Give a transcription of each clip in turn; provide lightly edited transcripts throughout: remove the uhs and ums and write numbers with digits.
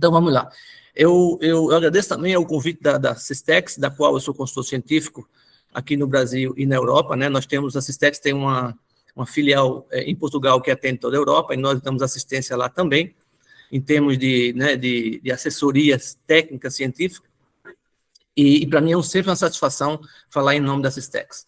Então, vamos lá. Eu agradeço também ao convite da Sistex, da qual eu sou consultor científico aqui no Brasil e na Europa, né? Nós temos, a Sistex tem uma filial em Portugal que atende toda a Europa, e nós damos assistência lá também, em termos de assessorias técnicas científicas, e para mim é sempre uma satisfação falar em nome da Sistex.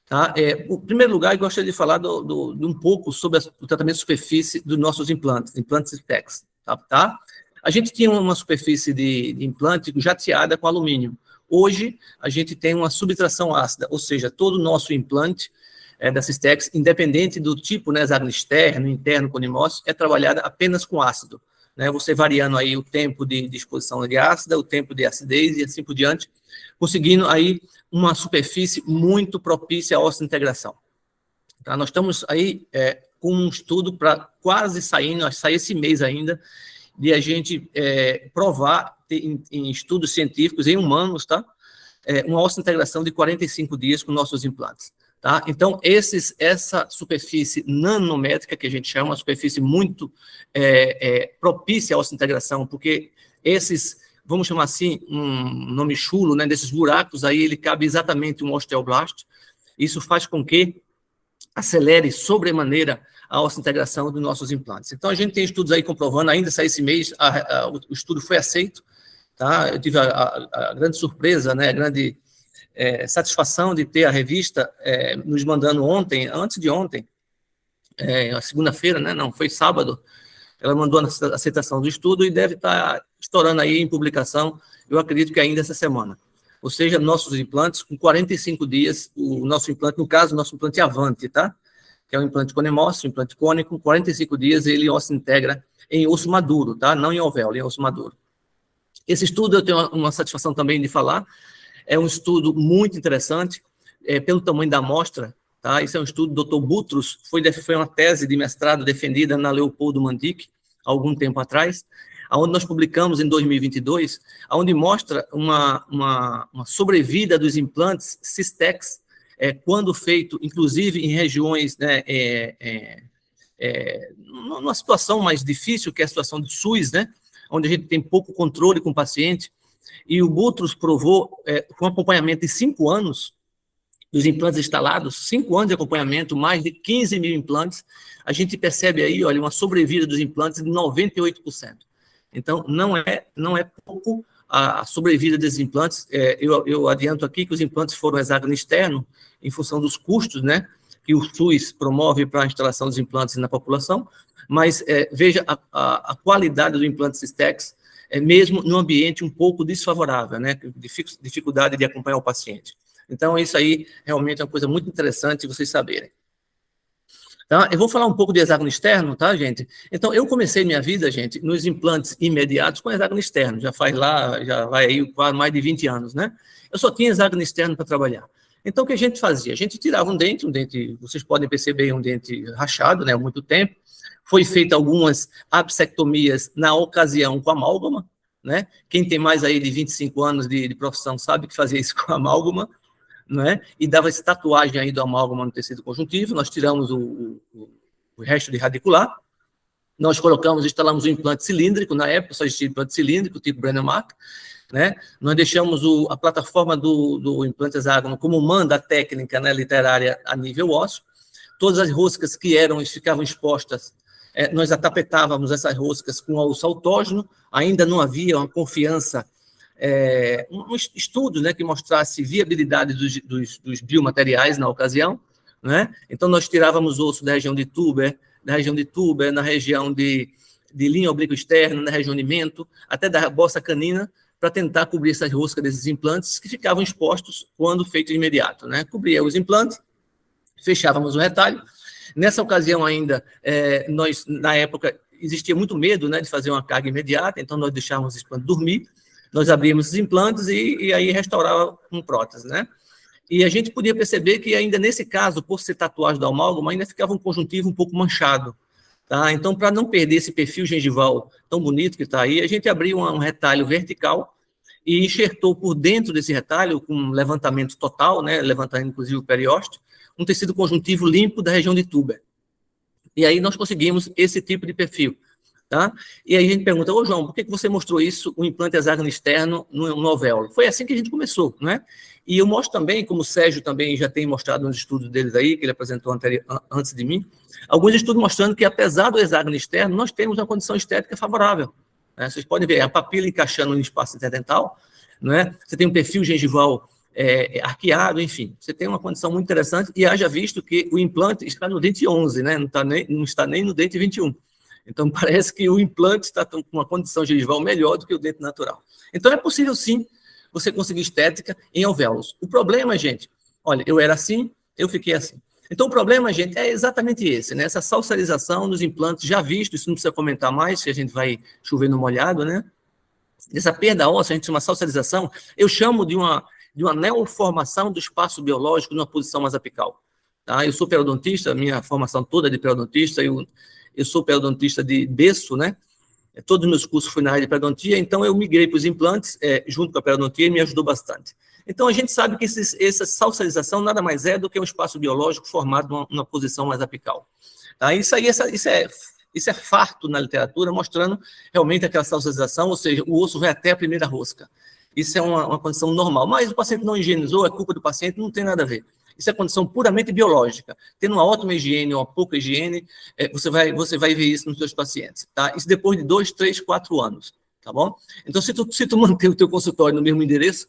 Tá? Em primeiro lugar, eu gostaria de falar de um pouco sobre o tratamento de superfície dos nossos implantes Sistex. Tá? A gente tinha uma superfície de implante jateada com alumínio. Hoje, a gente tem uma subtração ácida, ou seja, todo o nosso implante da Sistex, independente do tipo, né, hexágono externo, interno, conimócio, é trabalhada apenas com ácido. Né, você variando aí o tempo de exposição de ácida, o tempo de acidez e assim por diante, conseguindo aí uma superfície muito propícia à osteointegração. Tá? Nós estamos aí com um estudo para quase sair esse mês ainda, de a gente provar em estudos científicos, em humanos, tá? Uma osteointegração de 45 dias com nossos implantes. Tá? Então, essa superfície nanométrica, que a gente chama, uma superfície muito propícia à osteointegração, porque vamos chamar assim, um nome chulo, né, desses buracos, aí ele cabe exatamente um osteoblasto. Isso faz com que acelere sobremaneira a osteointegração dos nossos implantes. Então, a gente tem estudos aí comprovando, ainda esse mês, o estudo foi aceito, tá? Eu tive a grande surpresa, né, a grande satisfação de ter a revista nos mandando antes de ontem, a segunda-feira, né, não, foi sábado, ela mandou a aceitação do estudo e deve estar estourando aí em publicação, eu acredito que ainda essa semana. Ou seja, nossos implantes, com 45 dias, o nosso implante, no caso, o nosso implante Avante, tá? Que é um implante conimócio, um implante cônico, com 45 dias ele osso-integra em osso maduro, tá? Não em alvéolo, em osso maduro. Esse estudo eu tenho uma satisfação também de falar, é um estudo muito interessante, pelo tamanho da amostra, tá? Isso é um estudo do Dr. Butros, foi uma tese de mestrado defendida na Leopoldo Mandic, há algum tempo atrás, onde nós publicamos em 2022, onde mostra uma sobrevida dos implantes Sistex, quando feito, inclusive, em regiões, né, numa situação mais difícil, que é a situação do SUS, né, onde a gente tem pouco controle com o paciente, e o Butros provou, com acompanhamento de 5 anos, dos implantes instalados, 5 anos de acompanhamento, mais de 15 mil implantes, a gente percebe aí, olha, uma sobrevida dos implantes de 98%. Então, não é pouco a sobrevida desses implantes. Eu adianto aqui que os implantes foram hexágono externo, em função dos custos, né, que o SUS promove para a instalação dos implantes na população, mas veja a qualidade do implante Sistex, mesmo num ambiente um pouco desfavorável, né, dificuldade de acompanhar o paciente. Então, isso aí realmente é uma coisa muito interessante vocês saberem. Tá? Eu vou falar um pouco de hexágono externo, tá, gente? Então, eu comecei minha vida, gente, nos implantes imediatos com hexágono externo, já vai aí quase mais de 20 anos, né? Eu só tinha hexágono externo para trabalhar. Então, o que a gente fazia? A gente tirava um dente, vocês podem perceber, um dente rachado, né, há muito tempo. Foi feita algumas absectomias na ocasião com amálgama, né? Quem tem mais aí de 25 anos de profissão sabe que fazia isso com amálgama, né? E dava essa tatuagem aí do amálgama no tecido conjuntivo. Nós tiramos o resto de radicular, nós instalamos um implante cilíndrico, na época só existia implante cilíndrico, tipo Brenner Mark, né? Nós deixamos a plataforma do implante hexágono como manda a técnica, né, literária a nível ósseo. Todas as roscas que ficavam expostas, nós atapetávamos essas roscas com osso autógeno, ainda não havia uma confiança, um estudo, né, que mostrasse viabilidade dos biomateriais na ocasião, né? Então, nós tirávamos osso da região de Tuber, na região de linha oblíqua externa, na região de mento, até da bossa canina, para tentar cobrir essas roscas desses implantes que ficavam expostos quando feito de imediato, né? Cobria os implantes, fechávamos o retalho. Nessa ocasião ainda, nós, na época, existia muito medo, né, de fazer uma carga imediata, então nós deixávamos os implantes dormir, nós abríamos os implantes e aí restaurava com prótese, né? E a gente podia perceber que ainda nesse caso, por ser tatuagem do amálgama, ainda ficava um conjuntivo um pouco manchado, tá? Então, para não perder esse perfil gengival tão bonito que está aí, a gente abriu um retalho vertical e enxertou por dentro desse retalho, com levantamento total, né, levantando inclusive o periósteo, um tecido conjuntivo limpo da região de Tuber. E aí nós conseguimos esse tipo de perfil. tá? E aí a gente pergunta, ô João, por que você mostrou isso, o implante hexágono externo no alvéolo? Foi assim que a gente começou, né? E eu mostro também, como o Sérgio também já tem mostrado nos estudos deles aí, que ele apresentou antes de mim, alguns estudos mostrando que, apesar do hexágono externo, nós temos uma condição estética favorável, né? Vocês podem ver a papila encaixando no espaço interdental, né? Você tem um perfil gengival arqueado, enfim, você tem uma condição muito interessante, e haja visto que o implante está no dente 11, né? Não está nem no dente 21. Então, parece que o implante está com uma condição gengival melhor do que o dente natural. Então, é possível, sim, você conseguir estética em alvéolos. O problema, gente, olha, eu era assim, eu fiquei assim. Então, o problema, gente, é exatamente esse, né? Essa salsarização dos implantes, já visto, isso não precisa comentar mais, que a gente vai chover no molhado, né? Essa perda óssea, a gente chama salsarização, eu chamo de uma neoformação do espaço biológico numa posição mais apical. Tá? Eu sou periodontista, minha formação toda é de periodontista, eu sou periodontista de berço, né? Todos os meus cursos foram na área de periodontia, então eu migrei para os implantes junto com a periodontia e me ajudou bastante. Então a gente sabe que essa salsarização nada mais é do que um espaço biológico formado numa posição mais apical. Tá? Isso é farto na literatura, mostrando realmente aquela salsarização, ou seja, o osso vai até a primeira rosca. Isso é uma condição normal, mas o paciente não higienizou, é culpa do paciente, não tem nada a ver. Isso é condição puramente biológica. Tendo uma ótima higiene ou uma pouca higiene, você vai ver isso nos seus pacientes, tá? Isso depois de 2, 3, 4 anos, tá bom? Então, se tu manter o teu consultório no mesmo endereço,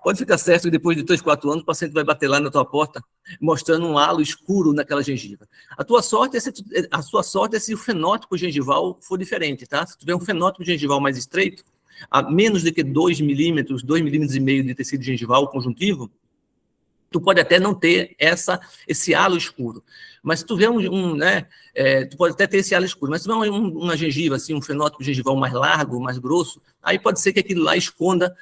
pode ficar certo que depois de 3, 4 anos, o paciente vai bater lá na tua porta, mostrando um halo escuro naquela gengiva. A sua sorte é se o fenótipo gengival for diferente, tá? Se tiver um fenótipo gengival mais estreito, a menos de que 2 milímetros, 2,5 milímetros de tecido gengival conjuntivo, tu pode até não ter esse halo escuro. Mas se tu vê tu pode até ter esse halo escuro, mas se tu vê uma gengiva, assim, um fenótipo gengival mais largo, mais grosso, aí pode ser que aquilo lá esconda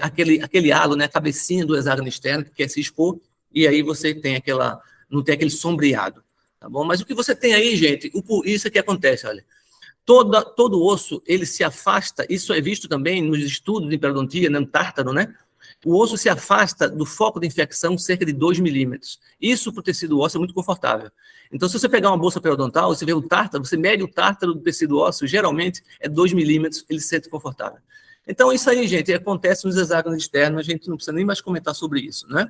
aquele halo, né, a cabecinha do hexágono externo que quer se expor, e aí você tem não tem aquele sombreado, tá bom? Mas o que você tem aí, gente, isso é que acontece, olha. Todo osso, ele se afasta, isso é visto também nos estudos de periodontia, no tártaro, né? O osso se afasta do foco de infecção cerca de 2 milímetros. Isso para o tecido ósseo é muito confortável. Então, se você pegar uma bolsa periodontal, você vê o tártaro, você mede o tártaro do tecido ósseo, geralmente é 2 milímetros, ele se sente confortável. Então, isso aí, gente, acontece nos hexágonos externos, a gente não precisa nem mais comentar sobre isso, né?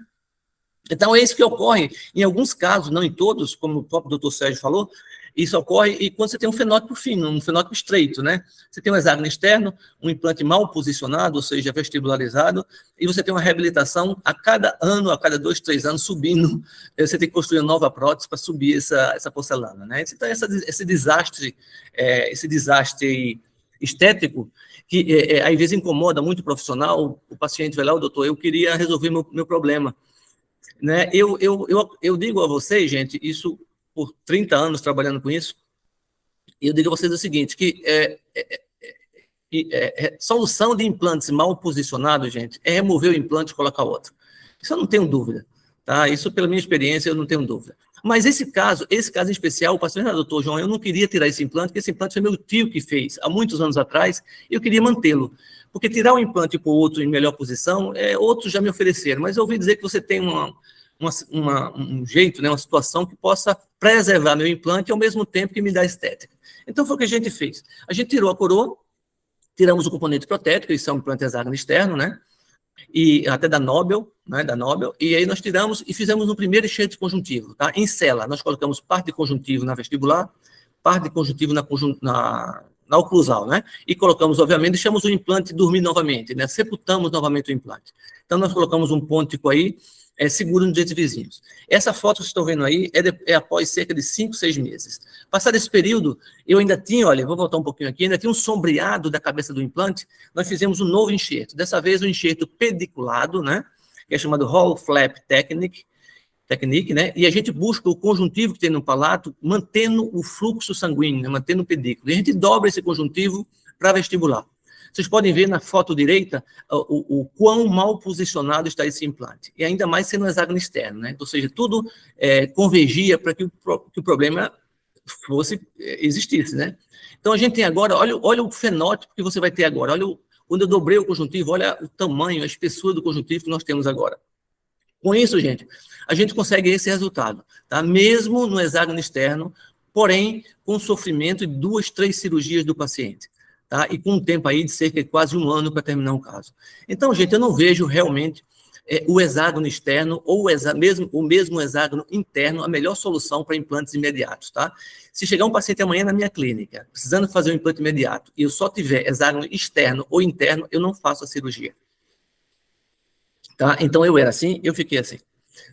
Então, é isso que ocorre em alguns casos, não em todos, como o próprio doutor Sérgio falou, isso ocorre e quando você tem um fenótipo fino, um fenótipo estreito, né? Você tem um hexágono externo, um implante mal posicionado, ou seja, vestibularizado, e você tem uma reabilitação a cada ano, a cada 2, 3 anos, subindo. Você tem que construir uma nova prótese para subir essa porcelana, né? Então, esse desastre estético, que às vezes incomoda muito o profissional, o paciente vai lá, o doutor, eu queria resolver meu problema. Né? Eu digo a vocês, gente, isso por 30 anos trabalhando com isso, eu digo a vocês o seguinte, que solução de implantes mal posicionados, gente, é remover o implante e colocar outro. Isso eu não tenho dúvida, tá? Isso, pela minha experiência, eu não tenho dúvida. Mas esse caso em especial, o paciente, doutor João, eu não queria tirar esse implante, porque esse implante foi meu tio que fez, há muitos anos atrás, e eu queria mantê-lo. Porque tirar um implante e pôr outro em melhor posição, outros já me ofereceram, mas eu ouvi dizer que você tem um jeito, né, uma situação que possa preservar meu implante ao mesmo tempo que me dá estética. Então, foi o que a gente fez. A gente tirou a coroa, tiramos o componente protético, isso é um implante hexágono externo, né, e até da Nobel, e aí nós tiramos e fizemos um primeiro enxerto conjuntivo, tá, em cela. Nós colocamos parte de conjuntivo na vestibular, parte de conjuntivo na oclusal, né? E colocamos, obviamente, deixamos o implante dormir novamente, né? Sepultamos novamente o implante. Então, nós colocamos um pôntico aí, seguro nos dentes vizinhos. Essa foto que vocês estão vendo aí é após cerca de 5, 6 meses. Passado esse período, eu ainda tinha, olha, vou voltar um pouquinho aqui, ainda tinha um sombreado da cabeça do implante, nós fizemos um novo enxerto. Dessa vez, um enxerto pediculado, né? Que é chamado Hall Flap Technique, né? E a gente busca o conjuntivo que tem no palato, mantendo o fluxo sanguíneo, né? Mantendo o pedículo. E a gente dobra esse conjuntivo para vestibular. Vocês podem ver na foto direita o quão mal posicionado está esse implante. E ainda mais sendo um hexágono externo, né? Ou seja, tudo convergia para que o problema existisse, né? Então, a gente tem agora, olha o fenótipo que você vai ter agora. Quando eu dobrei o conjuntivo, olha o tamanho, a espessura do conjuntivo que nós temos agora. Com isso, gente, a gente consegue esse resultado, tá? Mesmo no hexágono externo, porém com sofrimento de 2, 3 cirurgias do paciente, tá? E com um tempo aí de cerca de quase 1 ano para terminar um caso. Então, gente, eu não vejo realmente o hexágono externo ou o mesmo hexágono interno a melhor solução para implantes imediatos, tá? Se chegar um paciente amanhã na minha clínica, precisando fazer um implante imediato, e eu só tiver hexágono externo ou interno, eu não faço a cirurgia. Tá? Então, eu era assim, eu fiquei assim.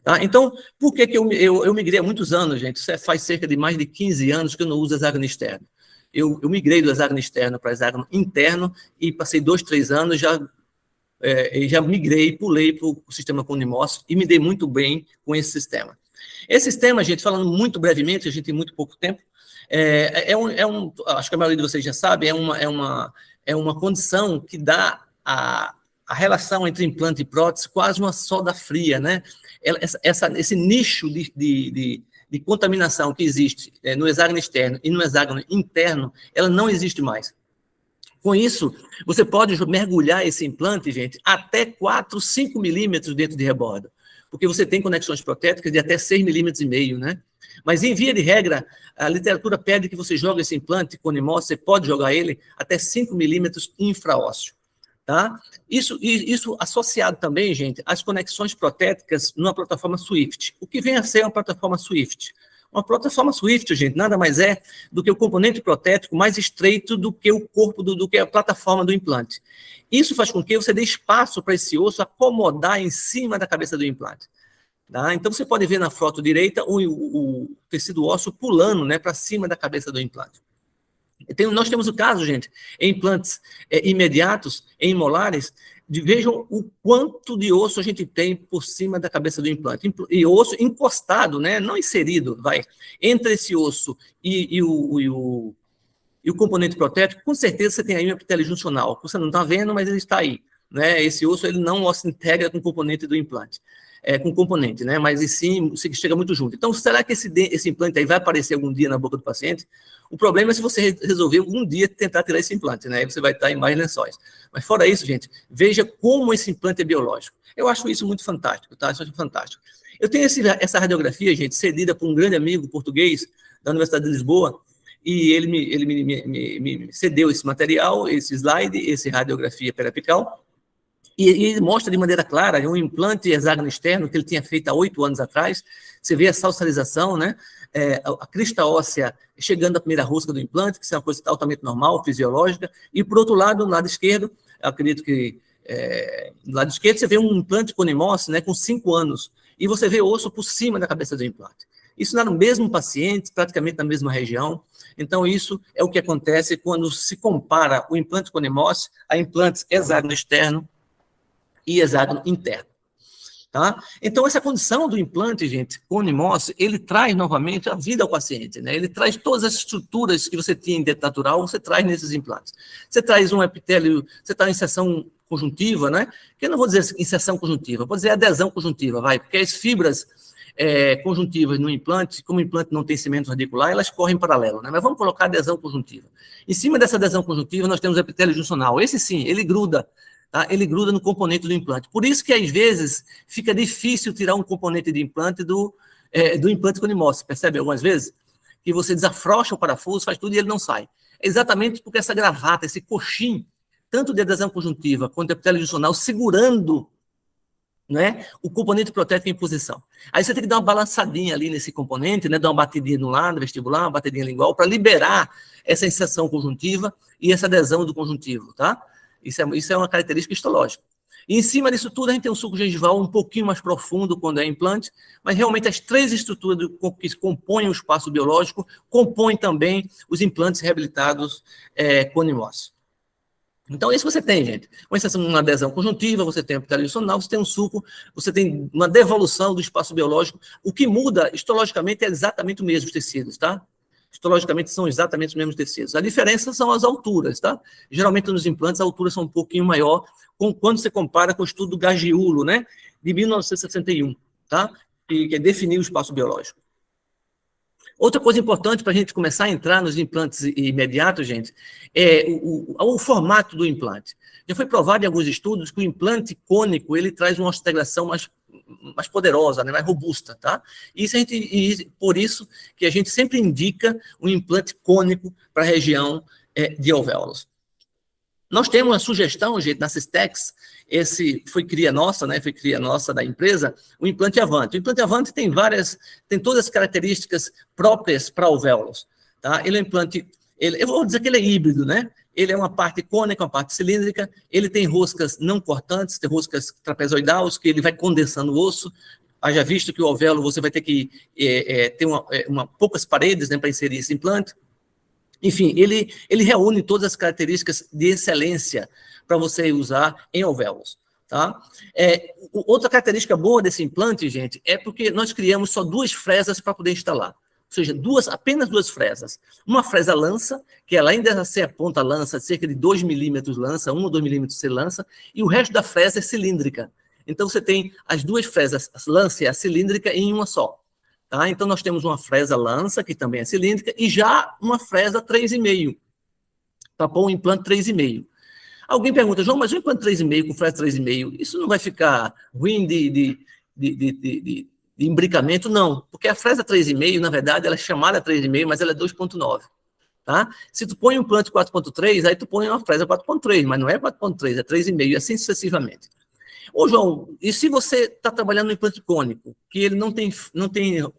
Tá? Então, por que eu migrei há muitos anos, gente? Isso faz cerca de mais de 15 anos que eu não uso hexágono externo. Eu migrei do hexágono externo para hexágono interno e passei 2, 3 anos, já migrei, pulei para o sistema com NIMOS e me dei muito bem com esse sistema. Esse sistema, gente, falando muito brevemente, a gente tem muito pouco tempo, acho que a maioria de vocês já sabe, é uma condição que dá a relação entre implante e prótese quase uma solda fria, né? Esse nicho de contaminação que existe no hexágono externo e no hexágono interno, ela não existe mais. Com isso, você pode mergulhar esse implante, gente, até 4, 5 milímetros dentro de rebordo, porque você tem conexões protéticas de até 6,5 milímetros, né? Mas, em via de regra, a literatura pede que você jogue esse implante com NIMOS, você pode jogar ele até 5 milímetros infraósseo, tá? Isso associado também, gente, às conexões protéticas numa plataforma Swift. O que vem a ser uma plataforma Swift? Uma plataforma Swift, gente, nada mais é do que o componente protético mais estreito do que o corpo, do que a plataforma do implante. Isso faz com que você dê espaço para esse osso acomodar em cima da cabeça do implante. Tá? Então, você pode ver na foto direita o tecido ósseo pulando, né, para cima da cabeça do implante. Nós temos o caso, gente, em implantes imediatos, em molares, vejam o quanto de osso a gente tem por cima da cabeça do implante. E osso encostado, né, não inserido, entre esse osso e o componente protético, com certeza você tem aí um epitélio juncional. Você não está vendo, mas ele está aí. Né? Esse osso ele não se integra com o componente do implante. Com o componente, né? Mas e sim, chega muito junto. Então, será que esse implante aí vai aparecer algum dia na boca do paciente? O problema é se você resolver algum dia tentar tirar esse implante, né? Aí você vai estar em mais lençóis. Mas fora isso, gente, veja como esse implante é biológico. Eu acho isso muito fantástico, tá? Isso acho fantástico. Eu tenho essa radiografia, gente, cedida por um grande amigo português da Universidade de Lisboa, e ele me cedeu esse material, esse slide, essa radiografia periapical, e ele mostra de maneira clara um implante hexágono externo que ele tinha feito há 8 anos atrás. Você vê a salsarização, né? A crista óssea chegando à primeira rosca do implante, que é uma coisa altamente normal, fisiológica. E, por outro lado, no lado esquerdo, acredito que no lado esquerdo você vê um implante com NIMOS, né, com 5 anos. E você vê osso por cima da cabeça do implante. Isso não é no mesmo paciente, praticamente na mesma região. Então, isso é o que acontece quando se compara o implante com NIMOS a implantes hexágono externo e hexágono interno, tá? Então, essa condição do implante, gente, com NIMOS, ele traz novamente a vida ao paciente, né? Ele traz todas as estruturas que você tinha em dente natural, você traz nesses implantes. Você traz um epitélio, você traz inserção conjuntiva, né? Que eu não vou dizer inserção conjuntiva, vou dizer adesão conjuntiva, porque as fibras conjuntivas no implante, como o implante não tem cimento radicular, elas correm paralelo, né? Mas vamos colocar adesão conjuntiva. Em cima dessa adesão conjuntiva, nós temos o epitélio juncional. Esse sim, ele gruda. Tá? Ele gruda no componente do implante. Por isso que, às vezes, fica difícil tirar um componente de implante do implante com NIMOS. Percebe algumas vezes? Que você desafrouxa o parafuso, faz tudo e ele não sai. É exatamente porque essa gravata, esse coxim, tanto de adesão conjuntiva quanto de epitélio juncional, segurando, né, o componente protético em posição. Aí você tem que dar uma balançadinha ali nesse componente, né, dar uma batidinha no lado vestibular, uma batidinha lingual, para liberar essa inserção conjuntiva e essa adesão do conjuntivo, tá? Isso é uma característica histológica. E em cima disso tudo, a gente tem um suco gengival um pouquinho mais profundo quando é implante, mas realmente as 3 estruturas que compõem o espaço biológico compõem também os implantes reabilitados com NIMOS. Então, isso você tem, gente. Uma adesão conjuntiva, você tem um epitélio juncional, você tem um suco, você tem uma devolução do espaço biológico. O que muda histologicamente é exatamente o mesmo, os tecidos, tá? Histologicamente são exatamente os mesmos tecidos. A diferença são as alturas, tá? Geralmente nos implantes as alturas são um pouquinho maior quando você compara com o estudo do Gargiulo, né? De 1961, tá? Que definiu o espaço biológico. Outra coisa importante para a gente começar a entrar nos implantes imediatos, gente, é o formato do implante. Já foi provado em alguns estudos que o implante cônico ele traz uma osteointegração mais poderosa, né, mais robusta, tá? E por isso que a gente sempre indica um implante cônico para a região de alvéolos. Nós temos uma sugestão, gente, na Systex, esse foi cria nossa, né? Foi cria nossa da empresa, o implante Avante. O implante Avante tem todas as características próprias para alvéolos, tá? Ele é um implante, eu vou dizer que ele é híbrido, né? Ele é uma parte cônica, uma parte cilíndrica, ele tem roscas não cortantes, tem roscas trapezoidais, que ele vai condensando o osso. Haja visto que o alvéolo você vai ter que ter poucas paredes, né, para inserir esse implante. Enfim, ele reúne todas as características de excelência para você usar em alvéolos, tá? Outra característica boa desse implante, gente, é porque nós criamos só 2 fresas para poder instalar. Ou seja, apenas 2 fresas. Uma fresa lança, que ela ainda se aponta lança, cerca de 2 milímetros lança, 1 ou 2 milímetros se lança, e o resto da fresa é cilíndrica. Então, você tem as 2 fresas, a lança e a cilíndrica, em uma só. Tá? Então, nós temos uma fresa lança, que também é cilíndrica, e já uma fresa 3,5, para pôr um implante 3,5. Alguém pergunta, João, mas o implante 3,5 com fresa 3,5, isso não vai ficar ruim de imbricamento? Não, porque a fresa 3,5, na verdade, ela é chamada 3,5, mas ela é 2,9. Tá? Se tu põe um implante 4,3, aí tu põe uma fresa 4,3, mas não é 4,3, é 3,5, e assim sucessivamente. Ô, João, e se você está trabalhando no implante cônico, que ele não tem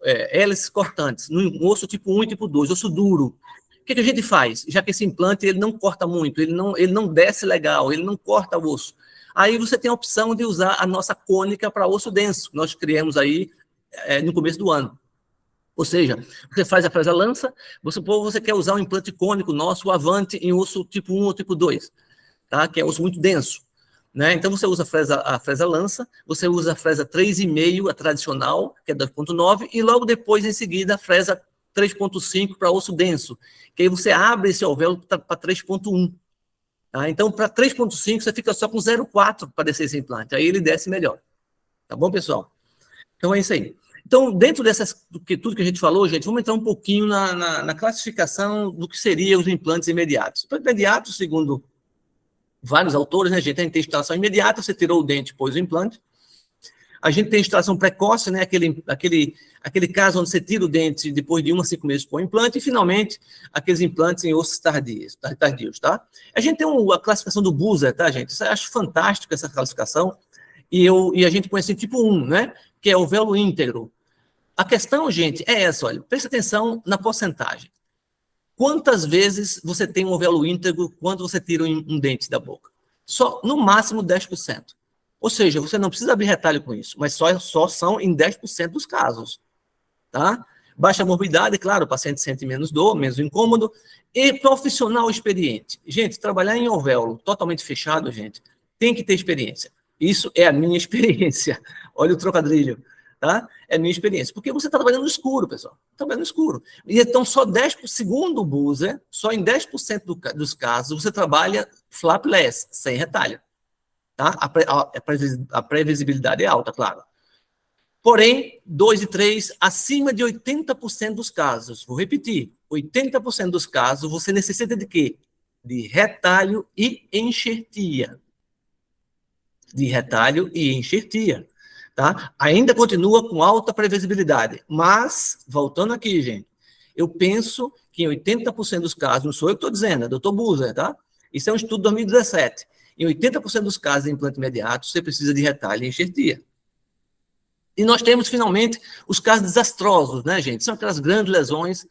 hélices cortantes, no osso tipo 1 e tipo 2, osso duro, o que a gente faz? Já que esse implante ele não corta muito, ele não desce legal, ele não corta o osso. Aí você tem a opção de usar a nossa cônica para osso denso, que nós criamos aí no começo do ano. Ou seja, você faz a fresa lança, você quer usar um implante cônico nosso, o Avante, em osso tipo 1 ou tipo 2, tá? Que é osso muito denso. Né? Então, você usa a fresa lança, você usa a fresa 3,5, a tradicional, que é 2,9, e logo depois, em seguida, a fresa 3,5 para osso denso, que aí você abre esse alvéolo para 3,1. Tá? Então, para 3,5, você fica só com 0,4 para descer esse implante, aí ele desce melhor. Tá bom, pessoal? Então, é isso aí. Então, dentro tudo que a gente falou, gente, vamos entrar um pouquinho na classificação do que seriam os implantes imediatos. Implantes imediatos, segundo vários autores, né, gente? A gente tem instalação imediata, você tirou o dente, pôs o implante. A gente tem instalação precoce, né? Aquele caso onde você tira o dente depois de 1 a 5 meses põe o implante, e finalmente aqueles implantes em ossos tardios, tá? A gente tem a classificação do Buser, tá, gente? Eu acho fantástico essa classificação, e a gente põe assim, tipo 1, né? Que é o alvéolo íntegro. A questão, gente, é essa, olha, presta atenção na porcentagem. Quantas vezes você tem um alvéolo íntegro quando você tira um dente da boca? Só, no máximo, 10%. Ou seja, você não precisa abrir retalho com isso, mas só são em 10% dos casos. Tá? Baixa morbidade, claro, o paciente sente menos dor, menos incômodo. E profissional experiente. Gente, trabalhar em alvéolo totalmente fechado, gente, tem que ter experiência. Isso é a minha experiência. Olha o trocadilho. Tá? É a minha experiência. Porque você está trabalhando no escuro, pessoal. Trabalhando no escuro. E então, segundo o Buser, só em 10% dos casos, você trabalha flapless, sem retalho. Tá? A previsibilidade é alta, claro. Porém, 2 e 3, acima de 80% dos casos, vou repetir, 80% dos casos, você necessita de quê? De retalho e enxertia. De retalho e enxertia. Tá? Ainda continua com alta previsibilidade, mas, voltando aqui, gente, eu penso que em 80% dos casos, não sou eu que estou dizendo, é o Dr. Buser, tá? Isso é um estudo de 2017. Em 80% dos casos de implante imediato, você precisa de retalho e enxertia. E nós temos, finalmente, os casos desastrosos, né, gente? São aquelas grandes lesões,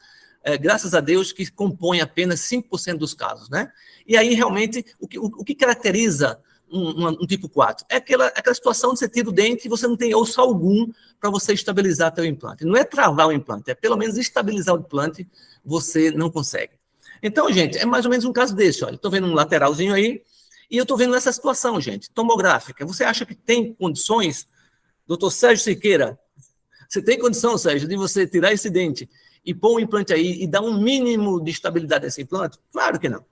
graças a Deus, que compõem apenas 5% dos casos, né? E aí, realmente, o que caracteriza um tipo 4? É aquela situação de você tira o dente e você não tem osso algum para você estabilizar seu implante. Não é travar o implante, é pelo menos estabilizar o implante, você não consegue. Então, gente, é mais ou menos um caso desse, olha. Estou vendo um lateralzinho aí, e eu estou vendo essa situação, gente, tomográfica. Você acha que tem condições, doutor Sérgio Siqueira, você tem condição, Sérgio, de você tirar esse dente e pôr um implante aí e dar um mínimo de estabilidade nesse implante? Claro que não.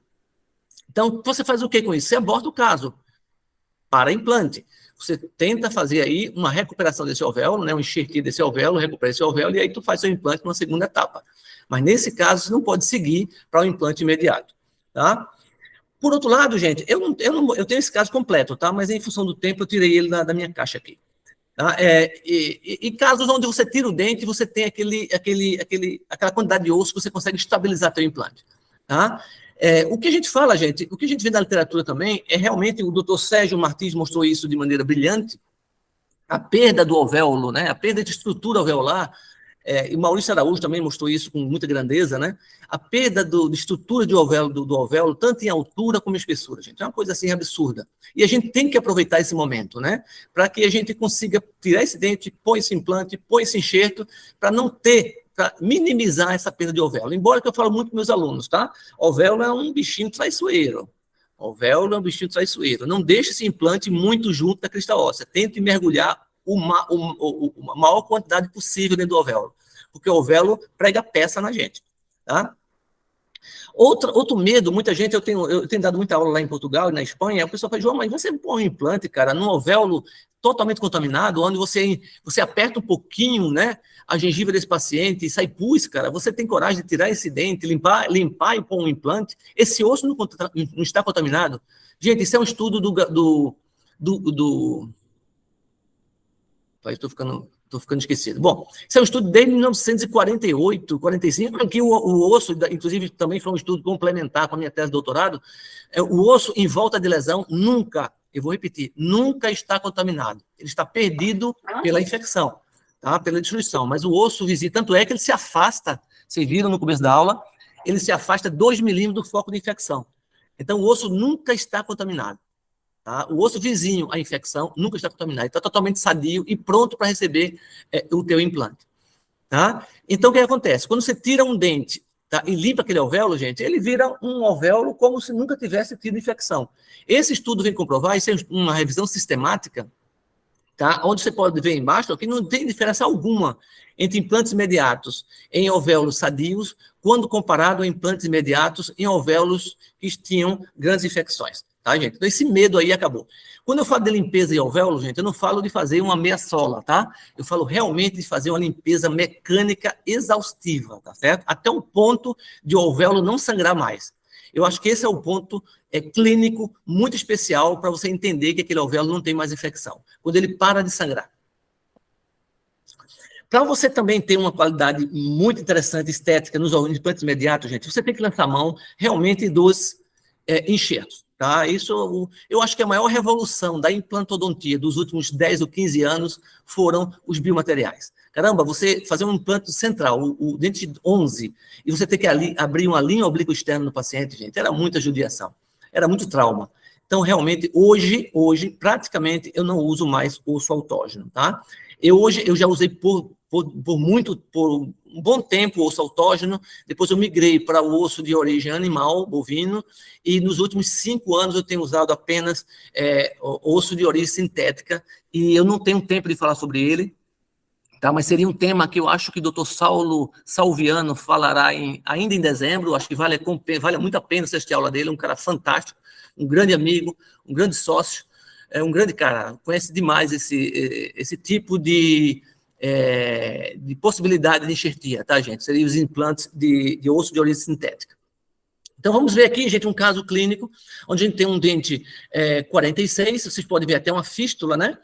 Então, você faz o que com isso? Você aborta o caso para implante. Você tenta fazer aí uma recuperação desse alvéolo, né, um enxertia desse alvéolo, recupera esse alvéolo, e aí tu faz seu implante numa segunda etapa. Mas nesse caso, você não pode seguir para o implante imediato, tá? Por outro lado, gente, eu tenho esse caso completo, tá? Mas em função do tempo, eu tirei ele da minha caixa aqui. Tá? E casos onde você tira o dente, você tem aquela quantidade de osso que você consegue estabilizar teu implante. Tá? O que a gente fala, gente, o que a gente vê na literatura também, é realmente, o doutor Sérgio Martins mostrou isso de maneira brilhante, a perda do alvéolo, né? A perda de estrutura alveolar, e o Maurício Araújo também mostrou isso com muita grandeza, né? A perda de estrutura de alvéolo, do alvéolo, tanto em altura como em espessura, gente. É uma coisa assim absurda. E a gente tem que aproveitar esse momento, né? Para que a gente consiga tirar esse dente, pôr esse implante, pôr esse enxerto, para não ter, para minimizar essa perda de alvéolo. Embora que eu falo muito com meus alunos, tá? Alvéolo é um bichinho traiçoeiro. Alvéolo é um bichinho traiçoeiro. Não deixe esse implante muito junto da crista óssea. Tente mergulhar a maior quantidade possível dentro do alvéolo, porque o alvéolo prega peça na gente, tá? Outro medo, muita gente, eu tenho dado muita aula lá em Portugal e na Espanha, o pessoal fala, João, mas você põe um implante, cara, num alvéolo totalmente contaminado, onde você aperta um pouquinho, né, a gengiva desse paciente e sai pus, cara, você tem coragem de tirar esse dente, limpar e pôr um implante? Esse osso não está contaminado? Gente, isso é um estudo estou ficando esquecido. Bom, isso é um estudo desde 1948, 45, que o osso, inclusive também foi um estudo complementar com a minha tese de doutorado, o osso em volta de lesão nunca, eu vou repetir, nunca está contaminado. Ele está perdido pela infecção, tá? Pela destruição. Mas o osso vizinho, tanto é que ele se afasta, vocês viram no começo da aula, ele se afasta 2 milímetros do foco de infecção. Então, o osso nunca está contaminado. Tá? O osso vizinho à infecção nunca está contaminado, está totalmente sadio e pronto para receber o teu implante. Tá? Então, o que acontece? Quando você tira um dente, tá, e limpa aquele alvéolo, gente, ele vira um alvéolo como se nunca tivesse tido infecção. Esse estudo vem comprovar, isso é uma revisão sistemática, tá? Onde você pode ver embaixo que não tem diferença alguma entre implantes imediatos em alvéolos sadios, quando comparado a implantes imediatos em alvéolos que tinham grandes infecções. Tá, gente? Então, esse medo aí acabou. Quando eu falo de limpeza de alvéolo, gente, eu não falo de fazer uma meia sola, tá? Eu falo realmente de fazer uma limpeza mecânica exaustiva, tá certo? Até o ponto de o alvéolo não sangrar mais. Eu acho que esse é o ponto clínico muito especial para você entender que aquele alvéolo não tem mais infecção. Quando ele para de sangrar. Para você também ter uma qualidade muito interessante, estética, nos implantes imediatos, gente, você tem que lançar a mão realmente dos enxertos. Tá? Isso, eu acho que a maior revolução da implantodontia dos últimos 10 ou 15 anos foram os biomateriais. Caramba, você fazer um implante central, o dente 11, e você ter que abrir uma linha oblíqua externa no paciente, gente, era muita judiação, era muito trauma. Então, realmente, hoje, praticamente, eu não uso mais osso autógeno, tá? Eu já usei por um bom tempo o osso autógeno, depois eu migrei para o osso de origem animal, bovino, e nos últimos 5 anos eu tenho usado apenas osso de origem sintética, e eu não tenho tempo de falar sobre ele, tá? Mas seria um tema que eu acho que o Dr. Saulo Salviano falará ainda em dezembro, acho que vale muito a pena assistir a aula dele, um cara fantástico, um grande amigo, um grande sócio, um grande cara, conhece demais esse tipo de possibilidade de enxertia, tá, gente? Seriam os implantes de osso de origem sintética. Então, vamos ver aqui, gente, um caso clínico, onde a gente tem um dente 46, vocês podem ver até uma fístula, né?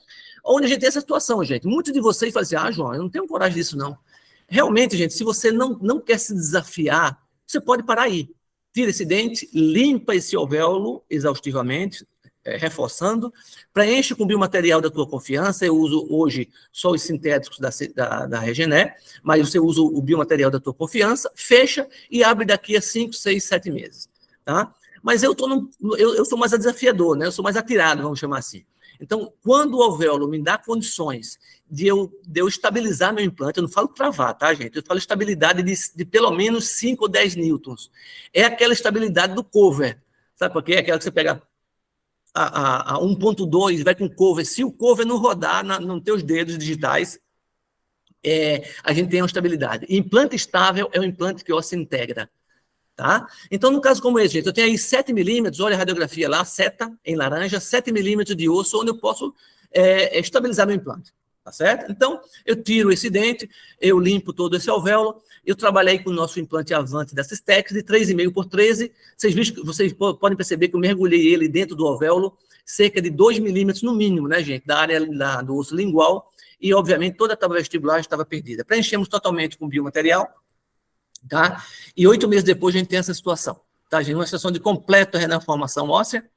Onde a gente tem essa situação, gente. Muitos de vocês falam assim, João, eu não tenho coragem disso, não. Realmente, gente, se você não quer se desafiar, você pode parar aí. Tira esse dente, limpa esse alvéolo exaustivamente, reforçando, preenche com o biomaterial da tua confiança. Eu uso hoje só os sintéticos da Regener, mas você usa o biomaterial da tua confiança, fecha e abre daqui a 5, 6, 7 meses. Tá? Mas eu sou mais desafiador, né? Eu sou mais atirado, vamos chamar assim. Então, quando o alvéolo me dá condições de eu estabilizar meu implante, eu não falo travar, tá, gente? Eu falo estabilidade de pelo menos 5 ou 10 newtons. É aquela estabilidade do cover. Sabe por quê? É aquela que você pega a 1.2, vai com cover. Se o cover não rodar nos teus dedos digitais, a gente tem uma estabilidade. Implante estável é um implante que o osso integra. Tá? Então, no caso como esse, gente, eu tenho aí 7 milímetros, olha a radiografia lá, seta em laranja, 7 milímetros de osso, onde eu posso estabilizar meu implante. tá certo? Então, eu tiro esse dente, eu limpo todo esse alvéolo, eu trabalhei com o nosso implante Avante da Cistex de 3,5 por 13, vocês podem perceber que eu mergulhei ele dentro do alvéolo, cerca de 2 milímetros no mínimo, né, gente, da área do osso lingual, e, obviamente, toda a tábua vestibular estava perdida. Preenchemos totalmente com biomaterial, tá? E 8 meses depois a gente tem essa situação, tá, gente? Uma situação de completa reformação óssea,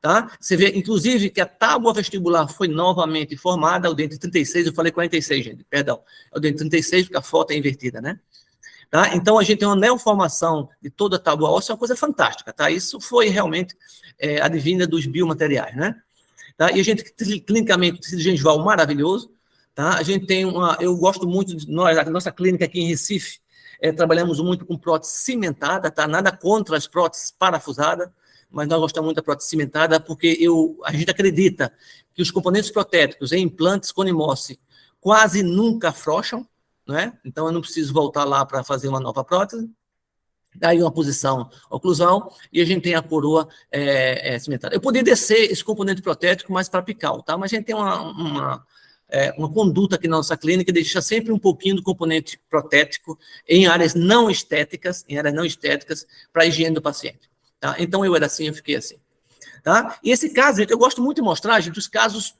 tá? Você vê, inclusive, que a tábua vestibular foi novamente formada, o dente 36, eu falei 46, gente, perdão, é o dente 36, porque a foto é invertida, né? Tá? Então, a gente tem uma neoformação de toda a tábua óssea, uma coisa fantástica, tá? Isso foi realmente advinda dos biomateriais, né? Tá? E a gente, clinicamente, tecido gengival maravilhoso, tá? A gente tem eu gosto muito, a nossa clínica aqui em Recife, trabalhamos muito com prótese cimentada, tá? Nada contra as próteses parafusadas, mas nós gostamos muito da prótese cimentada porque a gente acredita que os componentes protéticos em implantes Conimossi quase nunca afrouxam, né? Então eu não preciso voltar lá para fazer uma nova prótese. Daí uma posição oclusal e a gente tem a coroa cimentada. Eu poderia descer esse componente protético mais para apical, tá? Mas a gente tem uma conduta aqui na nossa clínica, deixa sempre um pouquinho do componente protético em áreas não estéticas, para a higiene do paciente. Tá? Então, eu era assim, eu fiquei assim. Tá? E esse caso, gente, eu gosto muito de mostrar, gente, os casos,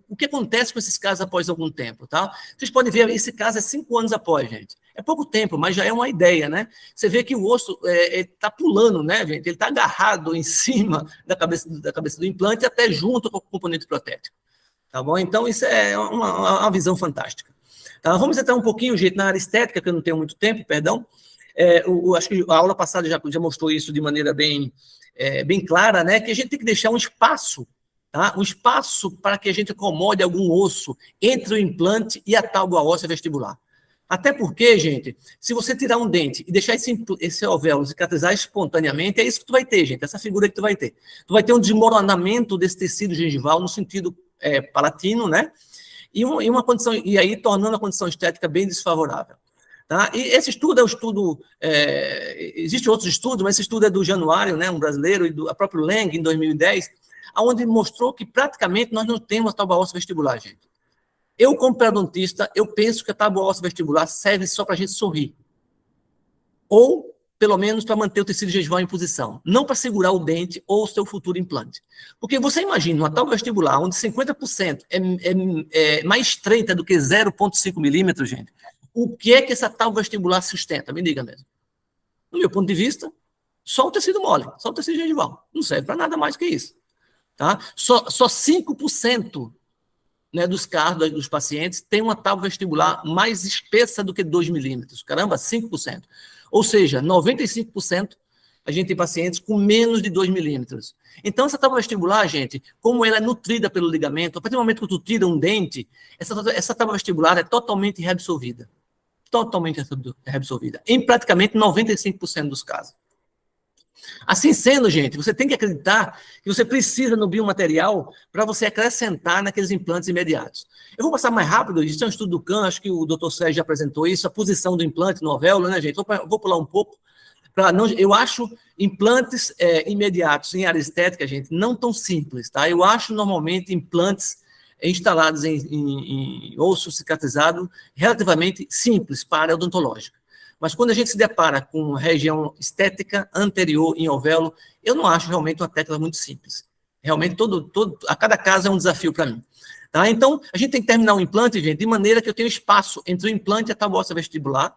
o que acontece com esses casos após algum tempo. Tá? Vocês podem ver, esse caso é 5 anos após, gente. É pouco tempo, mas já é uma ideia, né? Você vê que o osso está pulando, né, gente? Ele está agarrado em cima da cabeça do implante, até junto com o componente protético. Tá bom? Então, isso é uma visão fantástica. Tá? Vamos entrar um pouquinho, gente, na área estética, que eu não tenho muito tempo, perdão. Acho que a aula passada já mostrou isso de maneira bem clara, né? Que a gente tem que deixar um espaço, tá? Um espaço para que a gente acomode algum osso entre o implante e a tábua óssea vestibular. Até porque, gente, se você tirar um dente e deixar esse alvéolo cicatrizar espontaneamente, é isso que tu vai ter, gente, essa figura que tu vai ter. Tu vai ter um desmoronamento desse tecido gengival no sentido palatino, né? E uma condição, e aí tornando a condição estética bem desfavorável. Tá? E esse estudo é um estudo, existem outros estudos, mas esse estudo é do Januário, né, um brasileiro, e do próprio Leng, em 2010, onde mostrou que praticamente nós não temos tábua óssea vestibular, gente. Eu, como periodontista, eu penso que a tábua óssea vestibular serve só para a gente sorrir. Ou, pelo menos, para manter o tecido gengival em posição. Não para segurar o dente ou o seu futuro implante. Porque você imagina uma tábua vestibular onde 50% é mais estreita do que 0,5 milímetros, gente. O que é que essa tábua vestibular sustenta? Me diga mesmo. No meu ponto de vista, só o tecido mole, só o tecido gengival. Não serve para nada mais que isso. Tá? Só 5%, né, dos casos dos pacientes tem uma tábua vestibular mais espessa do que 2 milímetros. Caramba, 5%. Ou seja, 95% a gente tem pacientes com menos de 2 milímetros. Então, essa tábua vestibular, gente, como ela é nutrida pelo ligamento, a partir do momento que tu tira um dente, essa tábua vestibular é totalmente reabsorvida. Totalmente reabsorvida. Em praticamente 95% dos casos. Assim sendo, gente, você tem que acreditar que você precisa no biomaterial para você acrescentar naqueles implantes imediatos. Eu vou passar mais rápido, isso é um estudo do Kahn, acho que o Dr. Sérgio já apresentou isso, a posição do implante no alvéolo, né, gente? Vou pular um pouco. Eu acho implantes imediatos em área estética, gente, não tão simples, tá? Eu acho normalmente implantes instalados em osso cicatrizado relativamente simples para a área odontológica. Mas quando a gente se depara com região estética anterior em alvéolo, eu não acho realmente uma técnica muito simples. Realmente, a cada caso é um desafio para mim. Tá? Então, a gente tem que terminar o implante, gente, de maneira que eu tenha espaço entre o implante e a tábua óssea vestibular,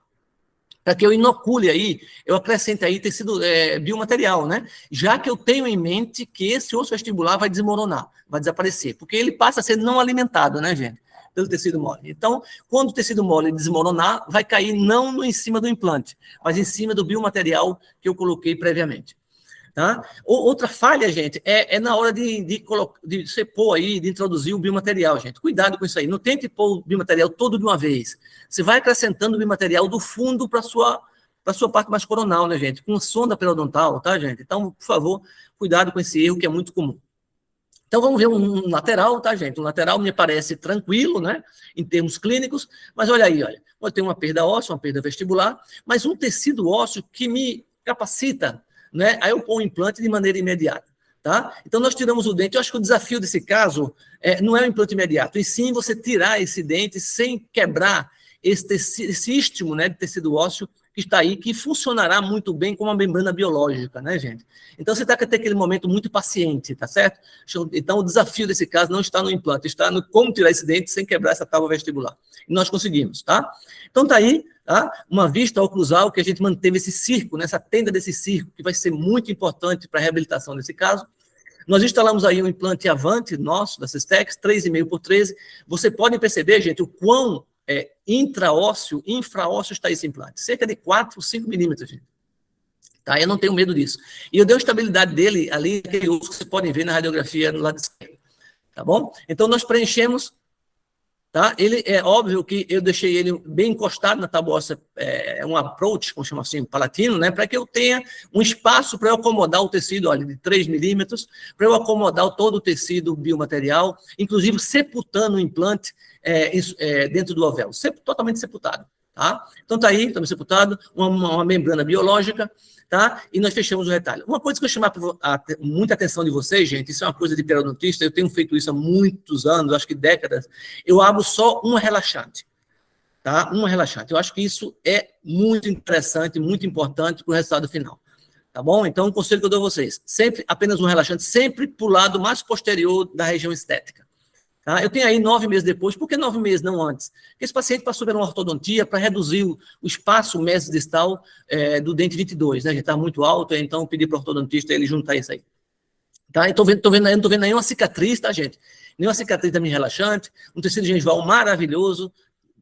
para que eu inocule aí, eu acrescente aí tecido biomaterial, né? Já que eu tenho em mente que esse osso vestibular vai desmoronar, vai desaparecer, porque ele passa a ser não alimentado, né, gente? Pelo tecido mole. Então, quando o tecido mole desmoronar, vai cair não em cima do implante, mas em cima do biomaterial que eu coloquei previamente. Tá? Outra falha, gente, é na hora de você pôr aí, de introduzir o biomaterial, gente. Cuidado com isso aí. Não tente pôr o biomaterial todo de uma vez. Você vai acrescentando o biomaterial do fundo para a sua parte mais coronal, né, gente? Com sonda periodontal, tá, gente? Então, por favor, cuidado com esse erro que é muito comum. Então, vamos ver um lateral, tá, gente? Um lateral me parece tranquilo, né, em termos clínicos, mas olha aí, olha. Eu tenho uma perda óssea, uma perda vestibular, mas um tecido ósseo que me capacita, né? Aí eu ponho o implante de maneira imediata. tá? Então, nós tiramos o dente. Eu acho que o desafio desse caso não é o implante imediato, e sim você tirar esse dente sem quebrar esse istmo, né, de tecido ósseo que está aí, que funcionará muito bem como uma membrana biológica, né, gente? Então, você tem que ter aquele momento muito paciente, tá certo? Então, o desafio desse caso não está no implante, está no como tirar esse dente sem quebrar essa tábua vestibular. E nós conseguimos, tá? Então, tá aí, tá? Uma vista oclusal que a gente manteve esse circo, nessa tenda desse circo, que vai ser muito importante para a reabilitação desse caso. Nós instalamos aí um implante Avante nosso, da Systex, 3,5 por 13. Você pode perceber, gente, o quão intraósseo, infraósseo está esse implante. Cerca de 4, 5 milímetros, gente. Tá? Eu não tenho medo disso. E eu dei a estabilidade dele ali, aquele osso que vocês podem ver na radiografia no lado esquerdo. Tá bom? Então, nós preenchemos. Tá? Ele é óbvio que eu deixei ele bem encostado na tábua óssea, um approach, como chama assim, palatino, né, para que eu tenha um espaço para eu acomodar o tecido, olha, de 3 milímetros, para eu acomodar todo o tecido biomaterial, inclusive sepultando o implante dentro do alvéolo, totalmente sepultado. Tá? Então está aí, também sepultado, uma membrana biológica, tá? E nós fechamos o retalho. Uma coisa que eu chamar muita atenção de vocês, gente, isso é uma coisa de periodontista, eu tenho feito isso há muitos anos, acho que décadas, eu abro só uma relaxante, tá? Uma relaxante. Eu acho que isso é muito interessante, muito importante para o resultado final, tá bom? Então, um conselho que eu dou a vocês, sempre apenas um relaxante, sempre para o lado mais posterior da região estética. Tá? Eu tenho aí 9 meses depois. Por que 9 meses, não antes? Porque esse paciente passou por uma ortodontia para reduzir o espaço mesodistal do dente 22, né? A gente está muito alto, então eu pedi para o ortodontista ele juntar isso aí. Tá? Eu não estou vendo nenhuma cicatriz, tá, gente? Nenhuma cicatriz também relaxante, um tecido gengival maravilhoso,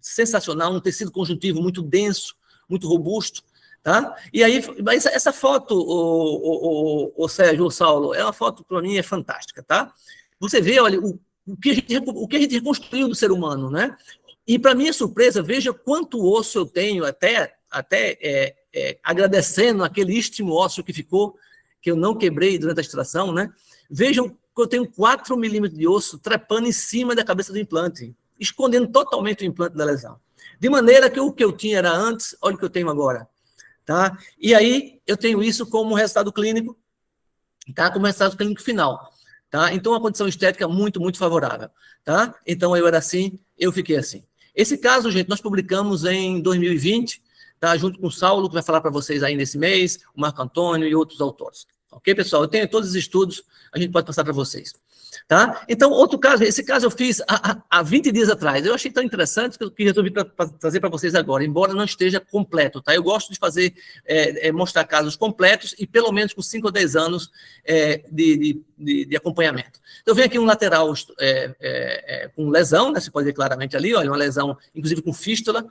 sensacional, um tecido conjuntivo muito denso, muito robusto. Tá? E aí, essa foto, o Sérgio, o Saulo, é uma foto, para mim, é fantástica. Tá? Você vê, olha, o que a gente reconstruiu do ser humano, né? E, para minha surpresa, veja quanto osso eu tenho, até agradecendo aquele istmo ósseo que ficou, que eu não quebrei durante a extração, né? Vejam que eu tenho 4 milímetros de osso trepando em cima da cabeça do implante, escondendo totalmente o implante da lesão. De maneira que o que eu tinha era antes, olha o que eu tenho agora. Tá? E aí, eu tenho isso como resultado clínico, tá? Como resultado clínico final. Tá? Então, uma condição estética muito, muito favorável. Tá? Então, eu era assim, eu fiquei assim. Esse caso, gente, nós publicamos em 2020, tá? Junto com o Saulo, que vai falar para vocês aí nesse mês, o Marco Antônio e outros autores. Ok, pessoal? Eu tenho todos os estudos, a gente pode passar para vocês. Tá? Então, outro caso, esse caso eu fiz há 20 dias atrás. Eu achei tão interessante que eu resolvi trazer para vocês agora, embora não esteja completo. Tá? Eu gosto de fazer, mostrar casos completos e pelo menos com 5 ou 10 anos de acompanhamento. Então, eu venho aqui um lateral com lesão, né? Você pode ver claramente ali, olha, uma lesão, inclusive com fístula.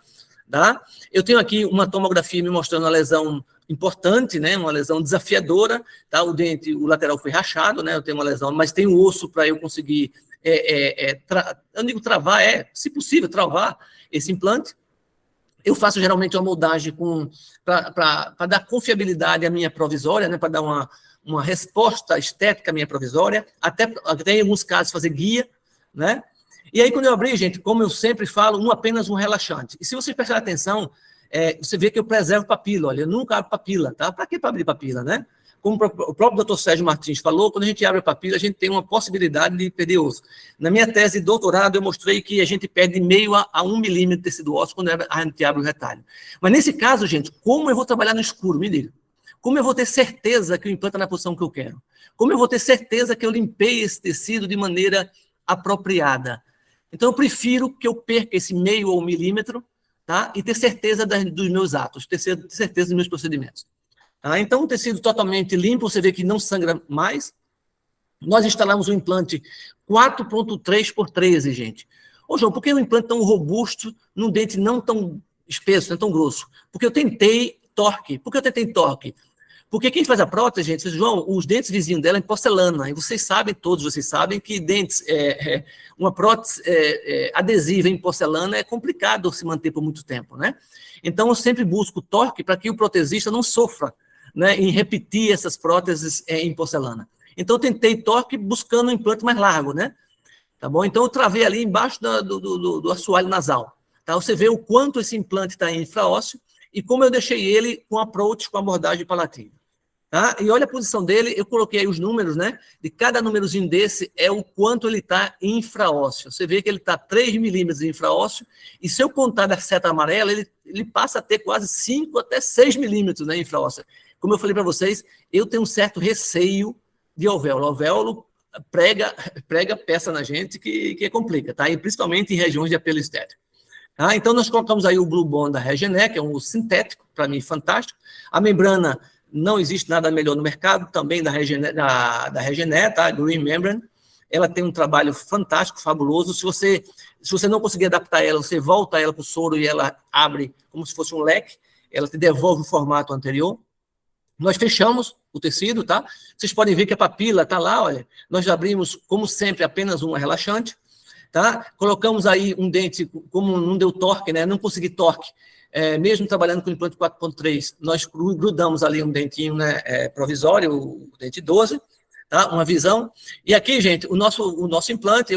Tá? Eu tenho aqui uma tomografia me mostrando uma lesão importante, né? Uma lesão desafiadora, tá? O dente, o lateral foi rachado, né? Eu tenho uma lesão, mas tem um osso para eu conseguir, eu digo travar, se possível, travar esse implante. Eu faço geralmente uma moldagem para dar confiabilidade à minha provisória, né? Para dar uma resposta estética à minha provisória, até em alguns casos fazer guia, né? E aí, quando eu abri, gente, como eu sempre falo, apenas um relaxante. E se vocês prestarem atenção, você vê que eu preservo papila. Olha, eu nunca abro papila, tá? Para que para abrir papila, né? Como o próprio doutor Sérgio Martins falou, quando a gente abre a papila, a gente tem uma possibilidade de perder osso. Na minha tese de doutorado, eu mostrei que a gente perde meio a 1 milímetro de tecido ósseo quando a gente abre o retalho. Mas nesse caso, gente, como eu vou trabalhar no escuro? Me diga. Como eu vou ter certeza que o implante está na posição que eu quero? Como eu vou ter certeza que eu limpei esse tecido de maneira apropriada? Então, eu prefiro que eu perca esse meio ou 1 milímetro, tá? E ter certeza dos meus atos, ter certeza dos meus procedimentos. Tá? Então, um tecido totalmente limpo, você vê que não sangra mais. Nós instalamos um implante 4,3 por 13, gente. Ô, João, por que um implante tão robusto num dente não tão espesso, não tão grosso? Porque eu tentei torque. Por que eu tentei torque? Porque quem faz a prótese, gente, João, os dentes vizinhos dela é em porcelana, e vocês sabem, todos vocês sabem, que dentes, uma prótese adesiva em porcelana é complicado se manter por muito tempo, né? Então, eu sempre busco torque para que o protesista não sofra, né, em repetir essas próteses em porcelana. Então, eu tentei torque buscando um implante mais largo, né? Tá bom? Então, eu travei ali embaixo do assoalho nasal. Tá? Você vê o quanto esse implante está infraósseo e como eu deixei ele com approach, com abordagem palatina. Tá? E olha a posição dele, eu coloquei aí os números, né? De cada númerozinho desse é o quanto ele está infraósseo. Você vê que ele está 3 milímetros infraósseo, e se eu contar da seta amarela, ele passa a ter quase 5 até 6 milímetros, né, infraósseo. Como eu falei para vocês, eu tenho um certo receio de alvéolo. O alvéolo prega peça na gente que complica, tá? E principalmente em regiões de apelo estético. Tá? Então, nós colocamos aí o Blue Bond da Regener, que é um sintético, para mim, fantástico. A membrana, não existe nada melhor no mercado, também da Regener, tá? Green Membrane. Ela tem um trabalho fantástico, fabuloso. Se você não conseguir adaptar ela, você volta ela para o soro e ela abre como se fosse um leque, ela te devolve o formato anterior. Nós fechamos o tecido, tá? Vocês podem ver que a papila está lá, olha. Nós abrimos, como sempre, apenas uma relaxante, tá? Colocamos aí um dente, como não deu torque, né? Não consegui torque, mesmo trabalhando com implante 4.3, nós grudamos ali um dentinho, né, provisório, o dente 12, tá? Uma visão. E aqui, gente, o nosso implante,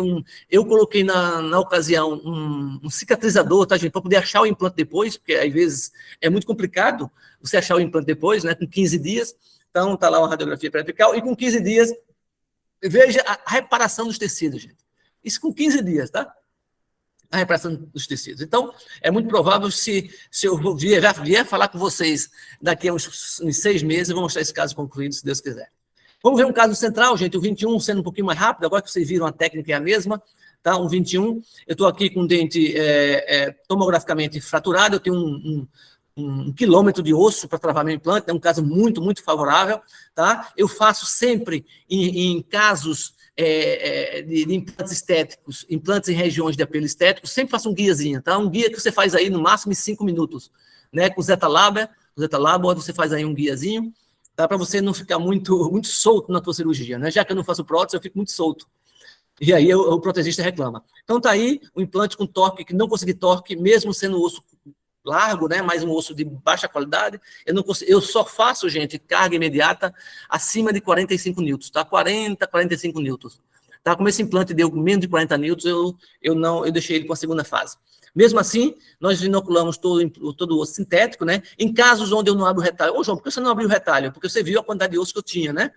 eu coloquei na ocasião um cicatrizador, tá, gente? Para poder achar o implante depois, porque às vezes é muito complicado você achar o implante depois, né? Com 15 dias. Então, tá lá uma radiografia periapical, e com 15 dias, veja a reparação dos tecidos, gente. Isso com 15 dias, tá? A reparação dos tecidos. Então, é muito provável, se eu vier falar com vocês daqui a uns 6 meses, eu vou mostrar esse caso concluído, se Deus quiser. Vamos ver um caso central, gente, o 21, sendo um pouquinho mais rápido, agora que vocês viram a técnica é a mesma, tá? Um 21, eu estou aqui com um dente tomograficamente fraturado, eu tenho um quilômetro de osso para travar meu implante, é um caso muito, muito favorável, tá? Eu faço sempre, em casos de implantes estéticos, implantes em regiões de apelo estético, sempre faço um guiazinho, tá? Um guia que você faz aí no máximo em 5 minutos, né? Com o Zeta Lab, você faz aí um guiazinho, tá? Para você não ficar muito, muito solto na tua cirurgia, né? Já que eu não faço prótese, eu fico muito solto. E aí o protetista reclama. Então tá aí o implante com torque, que não consegui torque, mesmo sendo osso largo, né, mais um osso de baixa qualidade, eu só faço, gente, carga imediata acima de 45 newtons, tá? 40, 45 newtons. Tá? Como esse implante deu menos de 40 newtons, eu deixei ele com a segunda fase. Mesmo assim, nós inoculamos todo o osso sintético, né? Em casos onde eu não abro o retalho. Ô, João, por que você não abriu o retalho? Porque você viu a quantidade de osso que eu tinha, né?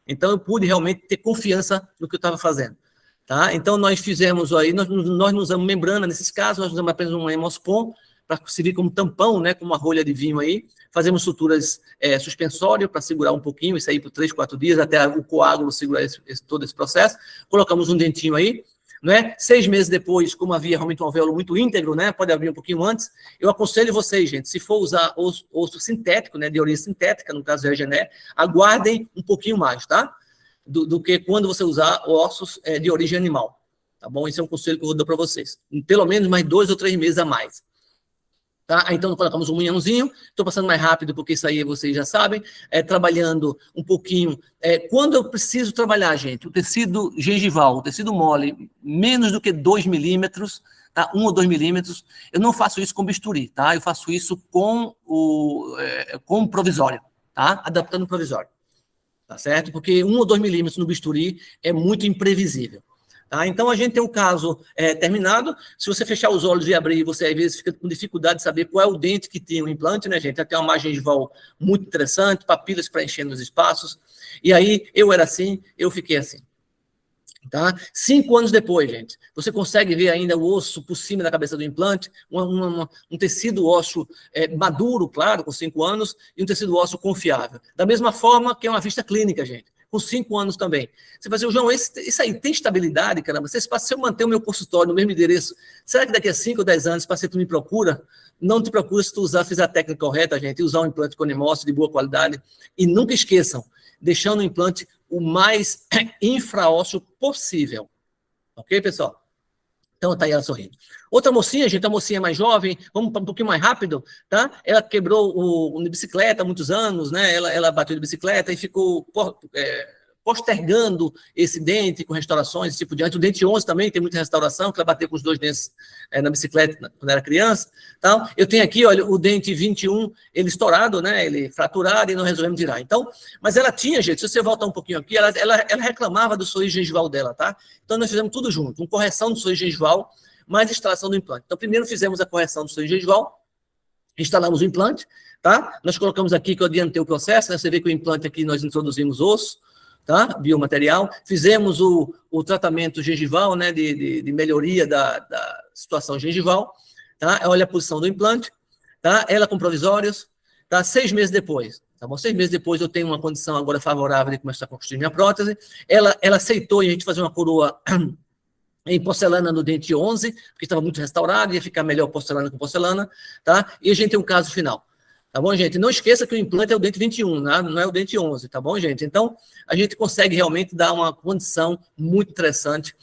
Então, eu pude realmente ter confiança no que eu estava fazendo. Tá? Então, nós fizemos aí, nós não usamos membrana nesses casos, nós usamos apenas um hemospon, para servir como tampão, né, como uma rolha de vinho aí. Fazemos suturas suspensórias para segurar um pouquinho, isso aí por 3, 4 dias, até o coágulo segurar todo esse processo. Colocamos um dentinho aí, né? 6 meses depois, como havia realmente um alvéolo muito íntegro, né, pode abrir um pouquinho antes, eu aconselho vocês, gente, se for usar osso sintético, né, de origem sintética, no caso do Regener, aguardem um pouquinho mais, tá? Do que quando você usar ossos de origem animal, tá bom? Esse é um conselho que eu vou dar para vocês. Pelo menos mais 2 ou 3 meses a mais. Tá? Então, colocamos um munhãozinho, estou passando mais rápido, porque isso aí vocês já sabem, trabalhando um pouquinho. Quando eu preciso trabalhar, gente, o tecido gengival, o tecido mole, menos do que 2 milímetros, tá? 1 ou 2 milímetros, eu não faço isso com bisturi, tá? Eu faço isso com o provisório, tá? Adaptando o provisório, tá certo? Porque 1 ou 2 milímetros no bisturi é muito imprevisível. Tá? Então, a gente tem um caso terminado. Se você fechar os olhos e abrir, você às vezes fica com dificuldade de saber qual é o dente que tem o implante, né, gente? Tem uma margem gengival muito interessante, papilas preenchendo os espaços. E aí, eu era assim, eu fiquei assim. Tá? 5 anos depois, gente, você consegue ver ainda o osso por cima da cabeça do implante, um tecido ósseo maduro, claro, com 5 anos, e um tecido ósseo confiável. Da mesma forma que é uma vista clínica, gente, com 5 anos também. Você vai dizer, João, isso aí tem estabilidade, caramba? Se eu manter o meu consultório no mesmo endereço, será que daqui a 5 ou 10 anos, paciente tu me procura? Não te procura se tu fizer a técnica correta, gente, e usar um implante com nemócio de boa qualidade. E nunca esqueçam, deixando o implante o mais infraósseo possível. Ok, pessoal? Então, tá aí ela sorrindo. Outra mocinha, gente, a mocinha mais jovem, vamos um pouquinho mais rápido, tá? Ela quebrou de bicicleta há muitos anos, né? Ela bateu de bicicleta e ficou postergando esse dente com restaurações, tipo diante. O dente 11 também tem muita restauração, que ela bateu com os 2 dentes na bicicleta quando era criança. Então, eu tenho aqui, olha, o dente 21, ele estourado, né? Ele fraturado e não resolvemos tirar. Então, mas ela tinha, gente, se você voltar um pouquinho aqui, ela reclamava do sorriso gengival dela, tá? Então, nós fizemos tudo junto, uma correção do sorriso gengival, mais instalação do implante. Então, primeiro fizemos a correção do sorriso gengival, instalamos o implante, tá? Nós colocamos aqui que eu adiantei o processo, né? Você vê que o implante aqui nós introduzimos osso, tá? Biomaterial, fizemos o tratamento gengival, né? De melhoria da situação gengival, tá? Olha a posição do implante, tá? Ela com provisórios, tá? 6 meses depois, tá bom? 6 meses depois eu tenho uma condição agora favorável de começar a construir minha prótese. Ela aceitou a gente fazer uma coroa em porcelana no dente 11, porque estava muito restaurado, ia ficar melhor porcelana com porcelana, tá? E a gente tem um caso final, tá bom, gente? Não esqueça que o implante é o dente 21, né? Não é o dente 11, tá bom, gente? Então, a gente consegue realmente dar uma condição muito interessante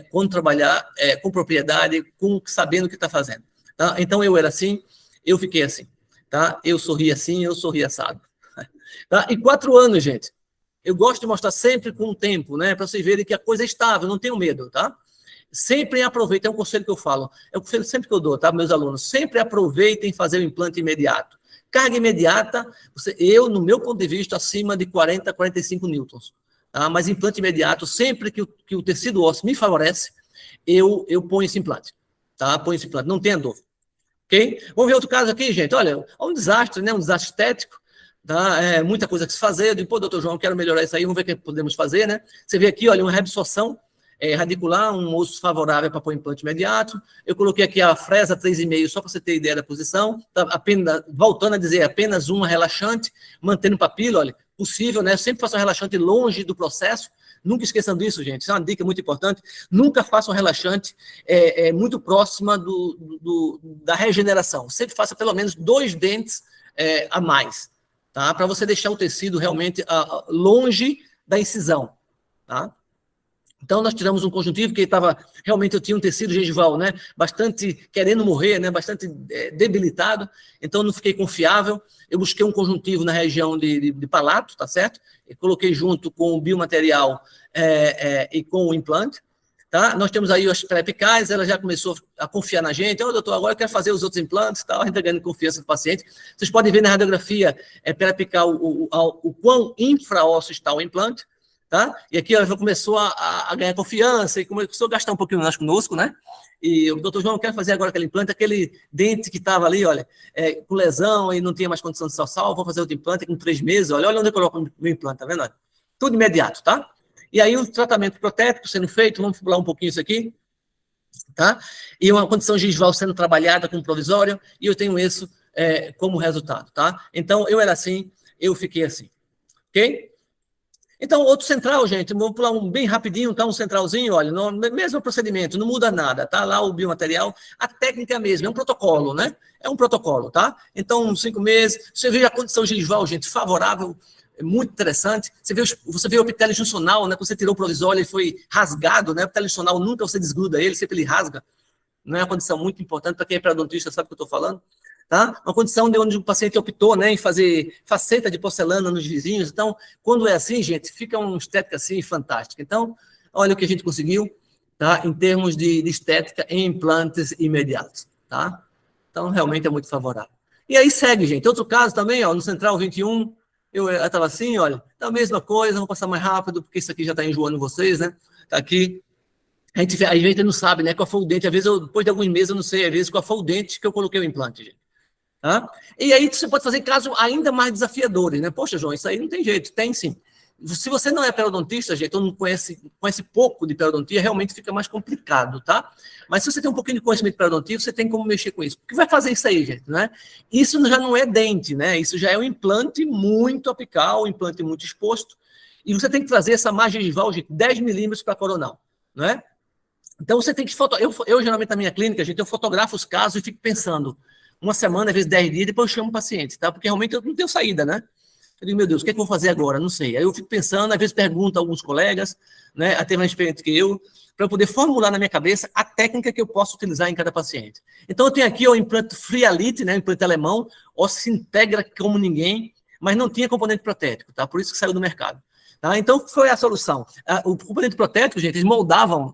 quando trabalhar com propriedade, sabendo o que está fazendo, tá? Então, eu era assim, eu fiquei assim, tá? Eu sorri assim, eu sorri assado, tá? E 4 anos, gente, eu gosto de mostrar sempre com o tempo, né? Para vocês verem que a coisa é estável, não tenho medo, tá? Sempre aproveitem, é um conselho que eu falo, é um conselho sempre que eu dou, tá, meus alunos, sempre aproveitem fazer o implante imediato. Carga imediata, no meu ponto de vista, acima de 40, 45 newtons, tá? Mas implante imediato, sempre que o tecido ósseo me favorece, eu ponho esse implante, tá? Ponho esse implante, não tenha dúvida, ok? Vamos ver outro caso aqui, gente, olha, é um desastre, né, um desastre estético, tá? Muita coisa que se fazer, depois, doutor João, quero melhorar isso aí, vamos ver o que podemos fazer, né? Você vê aqui, olha, uma reabsorção radicular, um osso favorável para pôr implante imediato. Eu coloquei aqui a fresa 3,5, só para você ter ideia da posição. Tá apenas, voltando a dizer, apenas uma relaxante, mantendo o papilo, olha, possível, né? Eu sempre faço um relaxante longe do processo. Nunca esqueçam disso, gente. Isso é uma dica muito importante. Nunca faça um relaxante muito próxima da regeneração. Sempre faça pelo menos 2 dentes a mais, tá? Para você deixar o tecido realmente longe da incisão, tá? Então, nós tiramos um conjuntivo que realmente eu tinha um tecido gengival, né, bastante querendo morrer, né, bastante debilitado, então não fiquei confiável. Eu busquei um conjuntivo na região de palato, tá certo? E coloquei junto com o biomaterial e com o implante, tá? Nós temos aí as pré-apicais, ela já começou a confiar na gente. Doutor, agora eu quero fazer os outros implantes, tá? A gente está ganhando confiança do paciente. Vocês podem ver na radiografia pré-apical o quão infraósseo está o implante, tá? E aqui ela já começou a ganhar confiança e começou a gastar um pouquinho mais conosco, né? E o doutor João, quer fazer agora aquele implante, aquele dente que estava ali, olha, com lesão e não tinha mais condição de salsal, vou fazer outro implante com 3 meses, olha onde eu coloco o meu implante, tá vendo? Olha, tudo imediato, tá? E aí o tratamento protético sendo feito, vamos pular um pouquinho isso aqui, tá? E uma condição gengival sendo trabalhada com provisório, e eu tenho isso como resultado, tá? Então, eu era assim, eu fiquei assim, ok? Então, outro central, gente, vou pular um bem rapidinho, tá? Um centralzinho, olha, no mesmo procedimento, não muda nada, tá? Lá o biomaterial, a técnica é a mesma, é um protocolo, né? É um protocolo, tá? Então, 5 meses, você vê a condição gengival, gente, favorável, muito interessante. Você vê o epitélio juncional, né? Quando você tirou o provisório, ele foi rasgado, né? O epitélio juncional nunca você desgruda ele, sempre ele rasga. Não é uma condição muito importante, para quem é periodontista sabe o que eu estou falando. Tá? Uma condição onde o paciente optou, né, em fazer faceta de porcelana nos vizinhos. Então, quando é assim, gente, fica uma estética assim fantástica. Então, olha o que a gente conseguiu, tá, em termos de estética em implantes imediatos, tá? Então, realmente é muito favorável. E aí segue, gente. Outro caso também, ó, no Central 21, eu estava assim, olha, tá a mesma coisa, vou passar mais rápido, porque isso aqui já está enjoando vocês, né? Tá aqui. A gente não sabe, né, qual foi o dente. Às vezes, depois de alguns meses, eu não sei, às vezes, qual foi o dente que eu coloquei o implante, gente. Tá? E aí você pode fazer casos ainda mais desafiadores, né? Poxa, João, isso aí não tem jeito. Tem sim. Se você não é periodontista, gente, ou não conhece pouco de periodontia, realmente fica mais complicado, tá? Mas se você tem um pouquinho de conhecimento de periodontia, você tem como mexer com isso. O que vai fazer isso aí, gente, né? Isso já não é dente, né? Isso já é um implante muito apical, um implante muito exposto, e você tem que trazer essa margem gengival, gente, 10 milímetros para coronal, né? Então você tem que eu geralmente na minha clínica, gente, eu fotografo os casos e fico pensando, uma semana, às vezes 10 dias, depois eu chamo o paciente, tá? Porque realmente eu não tenho saída, né? Eu digo, meu Deus, o que é que eu vou fazer agora? Não sei. Aí eu fico pensando, às vezes pergunto a alguns colegas, né, até mais experientes que eu, para eu poder formular na minha cabeça a técnica que eu posso utilizar em cada paciente. Então eu tenho aqui o implante Frialite, né, o implante alemão, se integra como ninguém, mas não tinha componente protético, tá? Por isso que saiu do mercado. Tá? Então, foi a solução. O componente protético, gente, eles moldavam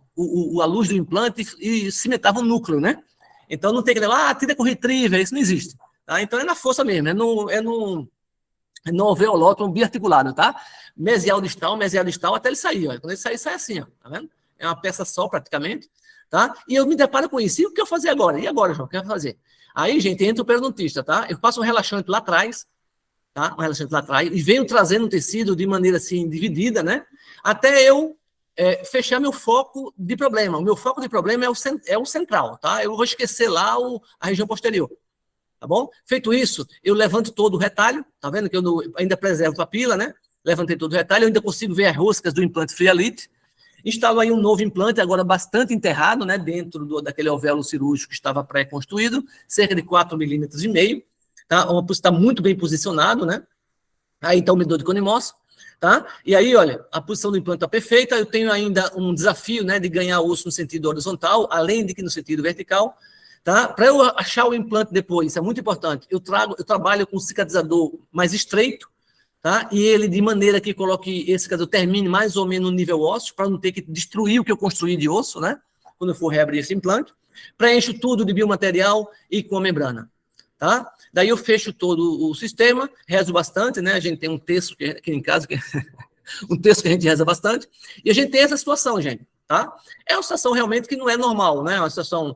a luz do implante e cimentavam o núcleo, né? Então, não tem que levar, tira com retriever, isso não existe. Tá? Então, é na força mesmo, é no alveolótomo biarticulado, tá? Mesial distal, até ele sair, ó. Quando ele sair, sai assim, ó, tá vendo? É uma peça só, praticamente, tá? E eu me deparo com isso. E o que eu fazer agora? E agora, João, o que eu vou fazer? Aí, gente, entra o periodontista, tá? Eu passo um relaxante lá atrás, tá? Um relaxante lá atrás, e venho trazendo o tecido de maneira assim, dividida, né? Até eu fechar meu foco de problema. O meu foco de problema é o central, tá? Eu vou esquecer lá a região posterior, tá bom? Feito isso, eu levanto todo o retalho, tá vendo que eu ainda preservo a papila, né? Levantei todo o retalho, eu ainda consigo ver as roscas do implante Freelite. Instalo aí um novo implante, agora bastante enterrado, né? Dentro daquele alvéolo cirúrgico que estava pré-construído, cerca de 4,5 milímetros, tá? Está muito bem posicionado, né? Aí está o medidor de conimós, tá? E aí, olha, a posição do implante está perfeita, eu tenho ainda um desafio, né, de ganhar osso no sentido horizontal, além de que no sentido vertical, tá? Para eu achar o implante depois, isso é muito importante, eu trabalho com um cicatrizador mais estreito, tá? E ele de maneira que coloque esse cicatrizador termine mais ou menos no nível ósseo, para não ter que destruir o que eu construí de osso, né? Quando eu for reabrir esse implante, preencho tudo de biomaterial e com a membrana, tá? Daí eu fecho todo o sistema, rezo bastante, né? A gente tem um texto aqui em casa, um texto que a gente reza bastante, e a gente tem essa situação, gente, tá? É uma situação realmente que não é normal, né? É uma situação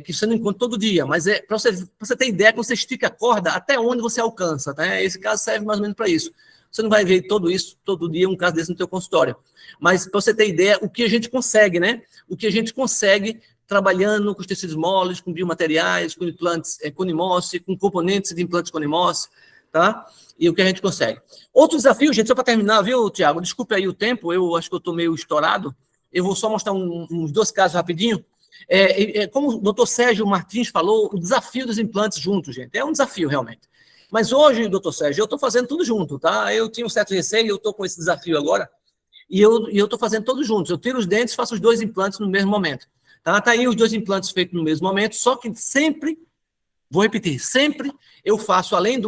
que você não encontra todo dia, mas é para você ter ideia que você estica a corda até onde você alcança, tá? Esse caso serve mais ou menos para isso. Você não vai ver todo isso, todo dia, um caso desse no teu consultório. Mas para você ter ideia, o que a gente consegue, né? O que a gente consegue trabalhando com os tecidos moles, com biomateriais, com implantes Conimos, com componentes de implantes Conimos, tá? E o que a gente consegue. Outro desafio, gente, só para terminar, viu, Tiago? Desculpe aí o tempo, eu acho que eu estou meio estourado. Eu vou só mostrar uns 2 casos rapidinho. Como o doutor Sérgio Martins falou, o desafio dos implantes juntos, gente. É um desafio, realmente. Mas hoje, doutor Sérgio, eu estou fazendo tudo junto, tá? Eu tinha um certo receio, eu estou com esse desafio agora, e eu estou fazendo todos juntos. Eu tiro os dentes e faço os 2 implantes no mesmo momento. Tá aí os 2 implantes feitos no mesmo momento, só que sempre, vou repetir, sempre eu faço, além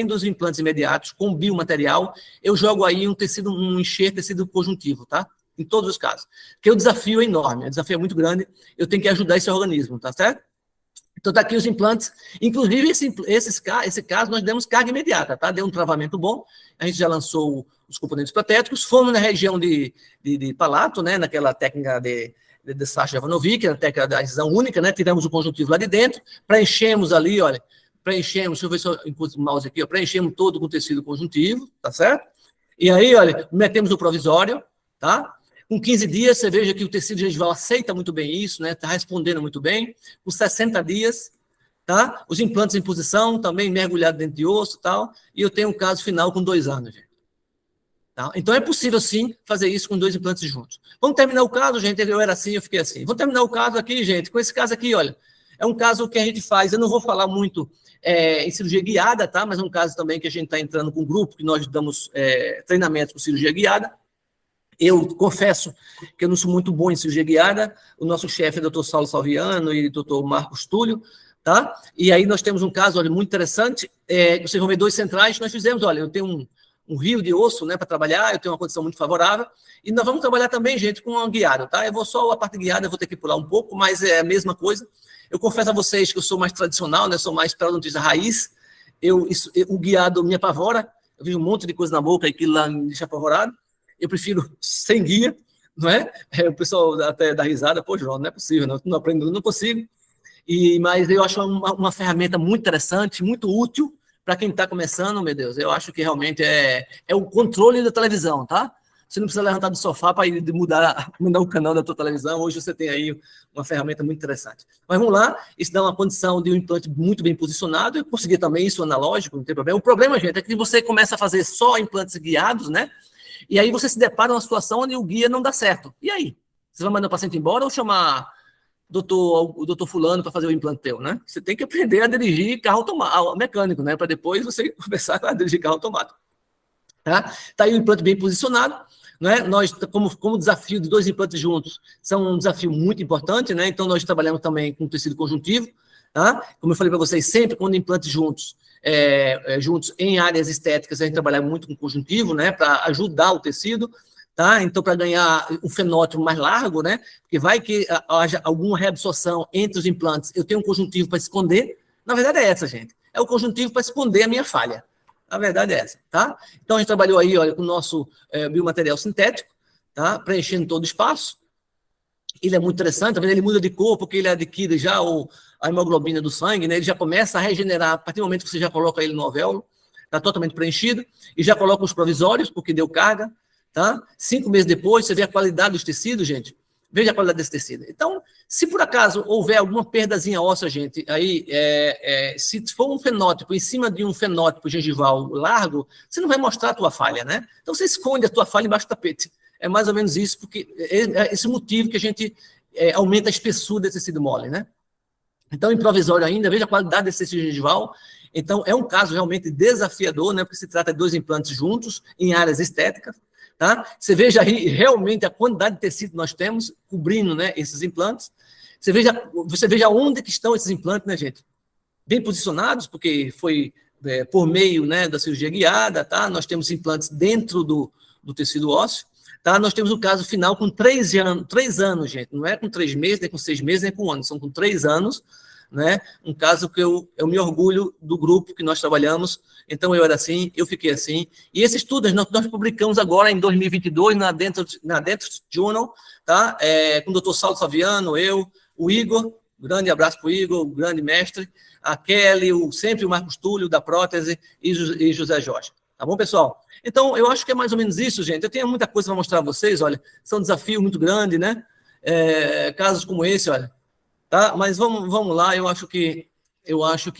dos implantes imediatos, com biomaterial, eu jogo aí um enxerto, tecido conjuntivo, tá? Em todos os casos. Porque o desafio é enorme, o desafio é muito grande, eu tenho que ajudar esse organismo, tá certo? Então, tá aqui os implantes. Inclusive, esse caso, nós demos carga imediata, tá? Deu um travamento bom, a gente já lançou os componentes protéticos, fomos na região de palato, né? Naquela técnica de Sacha Jovanovic, na técnica da incisão única, né? Tiramos o conjuntivo lá de dentro, preenchemos ali, olha, deixa eu ver se eu encontro o mouse aqui, ó, preenchemos todo com tecido conjuntivo, tá certo? E aí, olha, metemos o provisório, tá? Com 15 dias, você veja que o tecido gengival aceita muito bem isso, né? Está respondendo muito bem. Com 60 dias, tá? Os implantes em posição, também mergulhado dentro de osso e tal. E eu tenho um caso final com 2 anos, gente. Tá? Então, é possível, sim, fazer isso com 2 implantes juntos. Vamos terminar o caso, gente. Eu era assim, eu fiquei assim. Vamos terminar o caso aqui, gente. Com esse caso aqui, olha. É um caso que a gente faz, eu não vou falar muito em cirurgia guiada, tá? Mas é um caso também que a gente está entrando com um grupo, que nós damos treinamento com cirurgia guiada. Eu confesso que eu não sou muito bom em cirurgia guiada, o nosso chefe é o Dr. Saulo Salviano e o Dr. Marcos Túlio, tá? E aí nós temos um caso, olha, muito interessante, vocês vão ver 2 centrais que nós fizemos, olha, eu tenho um rio de osso, né, para trabalhar, eu tenho uma condição muito favorável, e nós vamos trabalhar também, gente, com uma guiada, tá? Eu vou só a parte guiada, eu vou ter que pular um pouco, mas é a mesma coisa. Eu confesso a vocês que eu sou mais tradicional, né, sou mais periodontista raiz, o guiado me apavora, eu vejo um monte de coisa na boca e aquilo lá me deixa apavorado. Eu prefiro sem guia, não é? O pessoal até dá risada, pô, João, não é possível, não aprendo, não consigo. Mas eu acho uma ferramenta muito interessante, muito útil para quem está começando, meu Deus. Eu acho que realmente é o controle da televisão, tá? Você não precisa levantar do sofá para ir mudar o canal da tua televisão. Hoje você tem aí uma ferramenta muito interessante. Mas vamos lá, isso dá uma condição de um implante muito bem posicionado. Eu consegui também isso analógico, não tem problema. O problema, gente, é que você começa a fazer só implantes guiados, né? E aí você se depara numa situação onde o guia não dá certo. E aí? Você vai mandar o paciente embora ou chamar o doutor fulano para fazer o implante teu, né? Você tem que aprender a dirigir carro automático, mecânico, né? Para depois você começar a dirigir carro automático. Tá aí o implante bem posicionado, né? Nós, como desafio de 2 implantes juntos, são um desafio muito importante, né? Então, nós trabalhamos também com tecido conjuntivo, tá? Como eu falei para vocês, sempre quando implantes juntos, juntos em áreas estéticas, a gente trabalha muito com conjuntivo, né? Para ajudar o tecido, tá? Então, para ganhar um fenótipo mais largo, né? Porque vai que haja alguma reabsorção entre os implantes, eu tenho um conjuntivo para esconder. Na verdade é essa, gente. É o conjuntivo para esconder a minha falha. A verdade é essa, tá? Então, a gente trabalhou aí, olha, com o nosso biomaterial sintético, tá? Preenchendo todo o espaço. Ele é muito interessante, também ele muda de cor, porque ele adquire já a hemoglobina do sangue, né? Ele já começa a regenerar a partir do momento que você já coloca ele no alvéolo, está totalmente preenchido, e já coloca os provisórios, porque deu carga, tá? 5 meses depois, você vê a qualidade dos tecidos, gente. Veja a qualidade desse tecido. Então, se por acaso houver alguma perdazinha óssea, gente, aí, se for um fenótipo em cima de um fenótipo gengival largo, você não vai mostrar a tua falha, né? Então, você esconde a tua falha embaixo do tapete. É mais ou menos isso, porque é esse motivo que a gente aumenta a espessura desse tecido mole, né? Então, em provisório ainda, veja a qualidade desse tecido gengival. Então, é um caso realmente desafiador, né? Porque se trata de 2 implantes juntos, em áreas estéticas. Tá? Você veja aí realmente a quantidade de tecido que nós temos cobrindo, né, esses implantes. Você veja onde que estão esses implantes, né, gente? Bem posicionados, porque foi por meio, né, da cirurgia guiada, tá? Nós temos implantes dentro do tecido ósseo, tá? Nós temos o caso final com 3 anos, gente. Não é com 3 meses, nem com 6 meses, nem com 1 ano. São com 3 anos, né? Um caso que eu me orgulho do grupo que nós trabalhamos. Então, eu era assim, eu fiquei assim. E esse estudo nós publicamos agora em 2022 na Dentist Journal, tá? Com o Dr. Saulo Saviano, eu, o Igor, grande abraço para o Igor, o grande mestre, a Kelly, sempre o Marcos Túlio, da prótese, e José Jorge. Tá bom, pessoal? Então, eu acho que é mais ou menos isso, gente. Eu tenho muita coisa para mostrar a vocês, olha. São desafios muito grandes, né? Casos como esse, olha. Tá? Mas vamos lá, eu acho que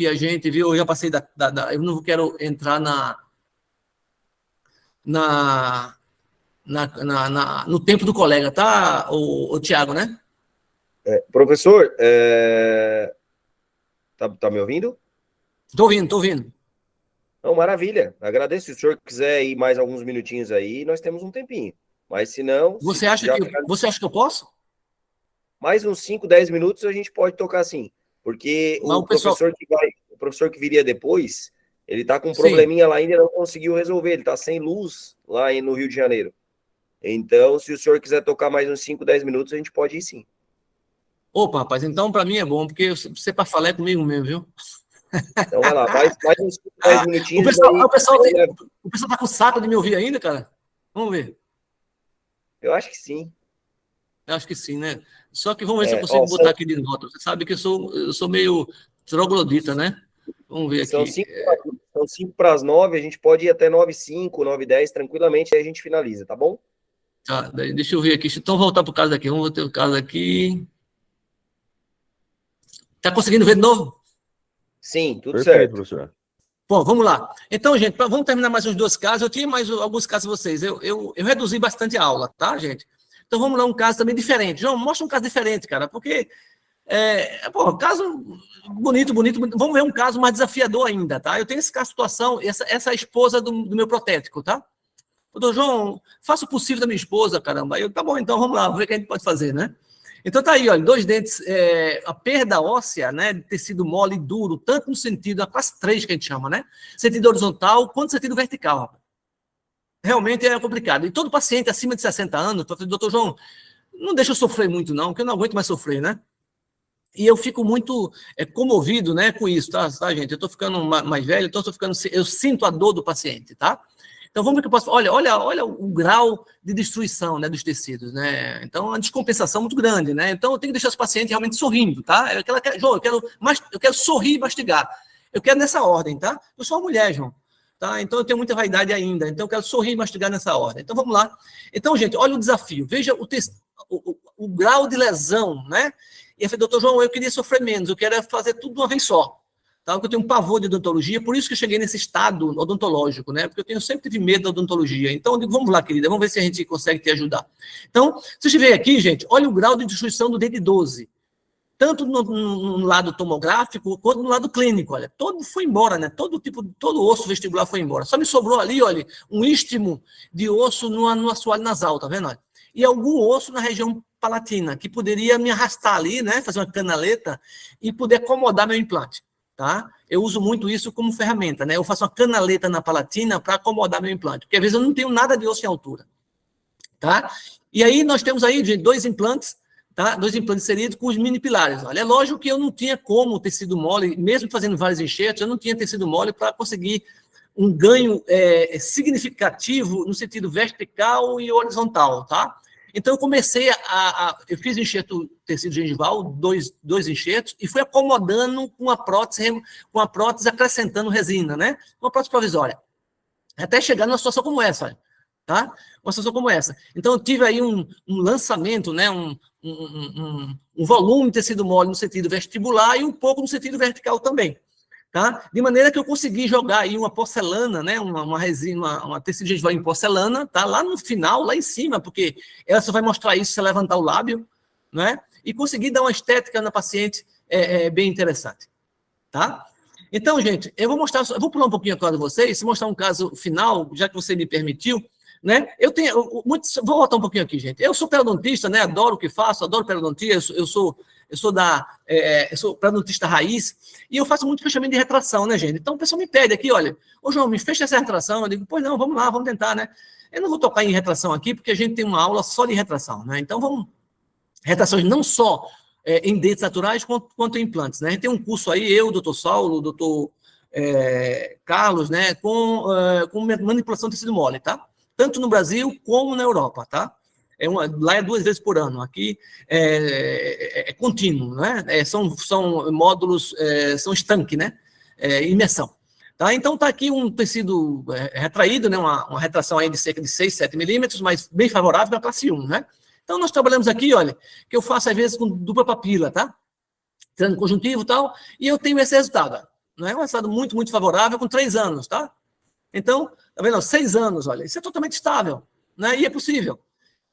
a gente, viu, eu já passei eu não quero entrar no tempo do colega, tá, o Tiago, né? Professor, tá me ouvindo? Tô ouvindo. Não, maravilha, agradeço. Se o senhor quiser ir mais alguns minutinhos aí, nós temos um tempinho. Mas se não... Você acha que eu posso? Mais uns 5, 10 minutos a gente pode tocar assim, porque o professor que viria depois, ele está com um probleminha lá ainda, não conseguiu resolver, ele está sem luz lá no Rio de Janeiro. Então, se o senhor quiser tocar mais uns 5, 10 minutos, a gente pode ir sim. Opa, rapaz, então para mim é bom, porque você para falar é comigo mesmo, viu? Então vai lá, mais uns 5, 10 minutinhos. O pessoal tá com saco de me ouvir ainda, cara? Vamos ver. Eu acho que sim. Eu acho que sim, né? Só que vamos ver se eu consigo botar aqui de nota. Você sabe que eu sou meio troglodita, né? Vamos ver aqui. São 5 para as 9, a gente pode ir até 9h05, 9h10 tranquilamente, aí a gente finaliza, tá bom? Tá, deixa eu ver aqui. Então, voltar para o caso aqui. Vamos ter o caso aqui. Tá conseguindo ver de novo? Sim, tudo Perfeito, certo. professor. Bom, vamos lá. Então, gente, vamos terminar mais uns 2 casos. Eu tinha mais alguns casos para vocês. Eu reduzi bastante a aula, tá, gente? Então, vamos lá, um caso também diferente. João, mostra um caso diferente, cara, porque... caso bonito. Vamos ver um caso mais desafiador ainda, tá? Eu tenho essa situação, essa é a esposa do meu protético, tá? Doutor João, faça o possível da minha esposa, caramba. Tá bom, então vamos lá, vamos ver o que a gente pode fazer, né? Então tá aí, olha, 2 dentes, a perda óssea, né, de tecido mole e duro, tanto no sentido, a classe 3 que a gente chama, né? Sentido horizontal, quanto sentido vertical, rapaz. Realmente é complicado. E todo paciente acima de 60 anos, doutor João, não deixa eu sofrer muito não, porque eu não aguento mais sofrer, né? E eu fico muito comovido, né, com isso, tá, gente? Eu estou ficando mais velho, então eu sinto a dor do paciente, tá? Então, vamos ver o que eu posso... Olha o grau de destruição, né, dos tecidos, né? Então, a descompensação é muito grande, né? Então, eu tenho que deixar os pacientes realmente sorrindo, tá? João, eu quero sorrir e mastigar. Eu quero nessa ordem, tá? Eu sou uma mulher, João, tá? Então, eu tenho muita vaidade ainda. Então, eu quero sorrir e mastigar nessa ordem. Então, vamos lá. Então, gente, olha o desafio. Veja o grau de lesão, né? E eu falei, doutor João, eu queria sofrer menos, eu quero fazer tudo de uma vez só. Tá? Porque eu tenho um pavor de odontologia, por isso que eu cheguei nesse estado odontológico, né? Porque eu sempre tive medo da odontologia. Então, eu digo, vamos lá, querida, vamos ver se a gente consegue te ajudar. Então, se você ver aqui, gente, olha o grau de destruição do dente 12. Tanto no lado tomográfico, quanto no lado clínico, olha. Todo foi embora, né? Todo osso vestibular foi embora. Só me sobrou ali, olha, um istmo de osso no assoalho nasal, tá vendo? Olha? E algum osso na região palatina, que poderia me arrastar ali, né? Fazer uma canaleta e poder acomodar meu implante. Tá? Eu uso muito isso como ferramenta, né? Eu faço uma canaleta na palatina para acomodar meu implante, porque às vezes eu não tenho nada de osso em altura, tá? E aí nós temos aí, gente, 2 implantes, tá? 2 implantes inseridos com os mini pilares. Olha, é lógico que eu não tinha como tecido mole, mesmo fazendo vários enxertos, eu não tinha tecido mole para conseguir um ganho significativo no sentido vertical e horizontal, tá? Então, eu comecei eu fiz enxerto tecido gengival, dois enxertos, e fui acomodando com a prótese acrescentando resina, né? Uma prótese provisória. Até chegar numa situação como essa, olha, tá? Uma situação como essa. Então, eu tive aí um lançamento, né? Um volume de tecido mole no sentido vestibular e um pouco no sentido vertical também. Tá? De maneira que eu consegui jogar aí uma porcelana, né? Uma resina, uma tecido gengival em porcelana, tá? Lá no final, lá em cima, porque ela só vai mostrar isso se levantar o lábio, né? E conseguir dar uma estética na paciente bem interessante, tá? Então, gente, eu vou pular um pouquinho agora de vocês, mostrar um caso final, já que você me permitiu, né? Vou voltar um pouquinho aqui, gente. Eu sou periodontista, né? Adoro o que faço, adoro periodontia, eu sou periodontista raiz, e eu faço muito fechamento de retração, né, gente? Então, o pessoal me pede aqui, olha, ô, João, me fecha essa retração. Eu digo, pois não, vamos lá, vamos tentar, né? Eu não vou tocar em retração aqui, porque a gente tem uma aula só de retração, né? Então, vamos... Retrações não só em dentes naturais, quanto em implantes, né? A gente tem um curso aí, eu, o doutor Saulo, o doutor Carlos, né? Com manipulação de tecido mole, tá? Tanto no Brasil como na Europa, tá? Lá é 2 vezes por ano, aqui é contínuo, né? São módulos, são estanque, né? Imersão. Tá? Então, está aqui um tecido retraído, né? Uma retração aí de cerca de 6, 7 milímetros, mas bem favorável para a classe 1, né? Então, nós trabalhamos aqui, olha, que eu faço às vezes com dupla papila, tá? Tirando conjuntivo e tal, e eu tenho esse resultado, não é um resultado muito, muito favorável com 3 anos, tá? Então, tá vendo? 6 anos, olha, isso é totalmente estável, né? E é possível.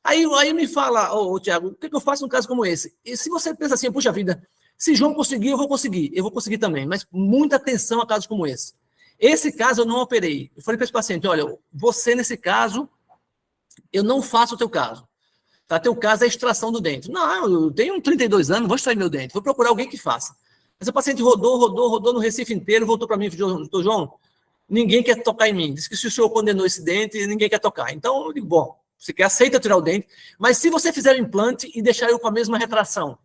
Aí me fala, Tiago, o que eu faço num caso como esse? E se você pensa assim, puxa vida, se João conseguir, eu vou conseguir também, mas muita atenção a casos como esse. Esse caso eu não operei. Eu falei para esse paciente, olha, você nesse caso, eu não faço o teu caso. Tá? Teu caso é a extração do dente. Não, eu tenho 32 anos, vou extrair meu dente, vou procurar alguém que faça. Mas o paciente rodou no Recife inteiro, voltou para mim e falou, doutor João, ninguém quer tocar em mim. Diz que se o senhor condenou esse dente, ninguém quer tocar. Então, eu digo, bom, você quer, aceita tirar o dente, mas se você fizer o implante e deixar eu com a mesma retração,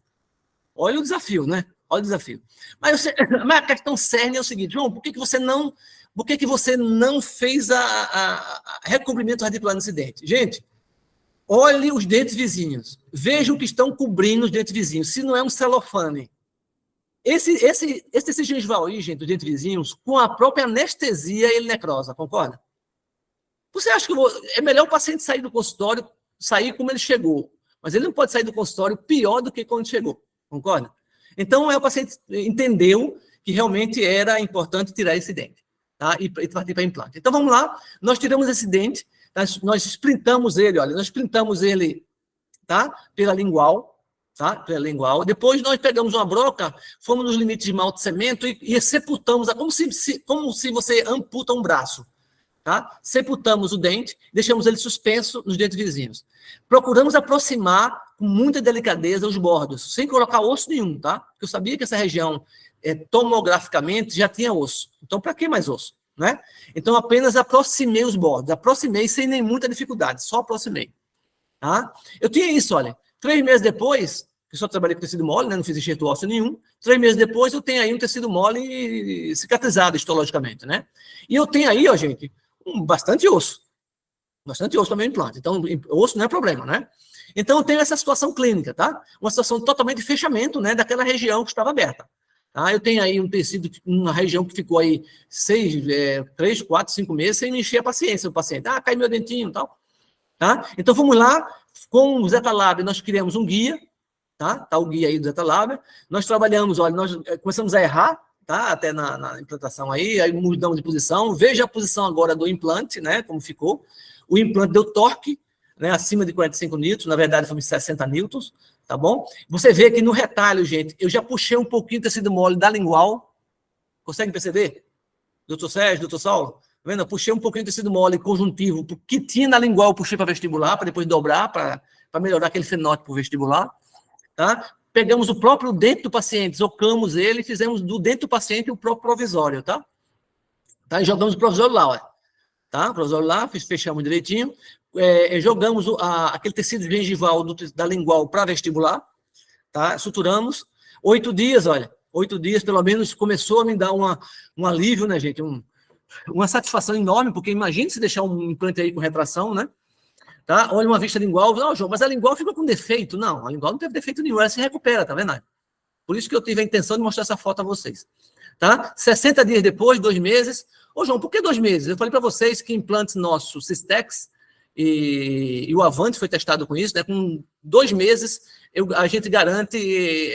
olha o desafio, né? Olha o desafio. Mas a questão cerne é o seguinte, João, por que você não fez a recobrimento radicular nesse dente? Gente, olhe os dentes vizinhos, veja o que estão cobrindo os dentes vizinhos, se não é um celofane. Esse tecido gengival aí, gente, os dentes vizinhos, com a própria anestesia, ele necrosa, concorda? Você acha que é melhor o paciente sair do consultório, sair como ele chegou, mas ele não pode sair do consultório pior do que quando chegou, concorda? Então, o paciente entendeu que realmente era importante tirar esse dente, tá? E partir para implante. Então, vamos lá, nós tiramos esse dente, nós sprintamos ele, olha, nós sprintamos ele, tá? Pela lingual, tá? Pela lingual. Depois nós pegamos uma broca, fomos nos limites de malte cemento e sepultamos, como se você amputa um braço. Tá? Sepultamos o dente, deixamos ele suspenso nos dentes vizinhos. Procuramos aproximar com muita delicadeza os bordos, sem colocar osso nenhum, tá? Porque eu sabia que essa região, tomograficamente, já tinha osso. Então, para que mais osso? Né? Então, apenas aproximei os bordos. Aproximei sem nem muita dificuldade, só aproximei. Tá? Eu tinha isso, olha. 3 meses depois, eu só trabalhei com tecido mole, né? Não fiz enxerto ósseo nenhum. 3 meses depois, eu tenho aí um tecido mole cicatrizado histologicamente, né? E eu tenho aí, ó, gente, bastante osso para meu implante. Então, osso não é problema, né? Então, eu tenho essa situação clínica, tá? Uma situação totalmente de fechamento, né, daquela região que estava aberta. Tá? Eu tenho aí um tecido, uma região que ficou aí 3, 4, 5 meses sem me encher a paciência do paciente. Ah, cai meu dentinho e tal. Tá? Então, vamos lá, com o Zeta Lab, nós criamos um guia, tá? Tá o guia aí do Zeta Lab. Nós trabalhamos, olha, nós começamos a errar, tá? Até na implantação aí mudamos de posição. Veja a posição agora do implante, né? Como ficou. O implante deu torque, né? Acima de 45 newtons, na verdade foi 60 newtons, tá bom? Você vê que no retalho, gente, eu já puxei um pouquinho de tecido mole da lingual. Consegue perceber? Doutor Sérgio, doutor Saulo? Tá vendo? Eu puxei um pouquinho de tecido mole conjuntivo, porque tinha na lingual, eu puxei para vestibular, para depois dobrar, para melhorar aquele fenótipo vestibular, tá? Pegamos o próprio dente do paciente, desocamos ele e fizemos do dente do paciente o próprio provisório, tá? E jogamos o provisório lá, ó. Tá? O provisório lá, fechamos direitinho, jogamos aquele tecido gengival da lingual para vestibular, tá? Suturamos. 8 dias, olha, 8 dias pelo menos começou a me dar um alívio, né, gente? Uma satisfação enorme, porque imagine se deixar um implante aí com retração, né? Tá? Olha uma vista lingual, não, João, mas a lingual ficou com defeito. Não, a lingual não teve defeito nenhum, ela se recupera, tá vendo? Por isso que eu tive a intenção de mostrar essa foto a vocês. Tá? 60 dias depois, 2 meses. Ô, João, por que 2 meses? Eu falei para vocês que implantes nossos Systex e o Avante foi testado com isso, né? Com 2 meses a gente garante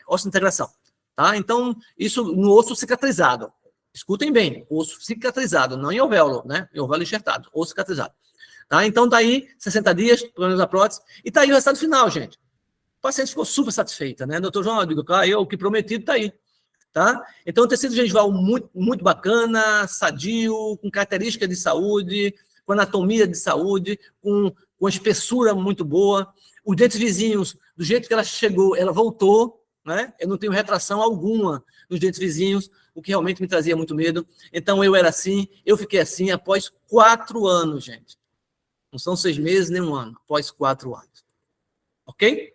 osso-integração. Tá? Então, isso no osso cicatrizado. Escutem bem, osso cicatrizado, não em ovéolo, né? Em ovéolo enxertado, osso cicatrizado. Tá? Então, daí, 60 dias, pelo menos a prótese, e tá aí o resultado final, gente. O paciente ficou super satisfeita, né? Doutor João, eu digo, o que prometido tá aí. Tá? Então, o tecido gengival muito, muito bacana, sadio, com característica de saúde, com anatomia de saúde, com espessura muito boa. Os dentes vizinhos, do jeito que ela chegou, ela voltou, né? Eu não tenho retração alguma nos dentes vizinhos, o que realmente me trazia muito medo. Então, eu era assim, eu fiquei assim após 4 anos, gente. Não são 6 meses nem 1 ano, após 4 anos. Ok?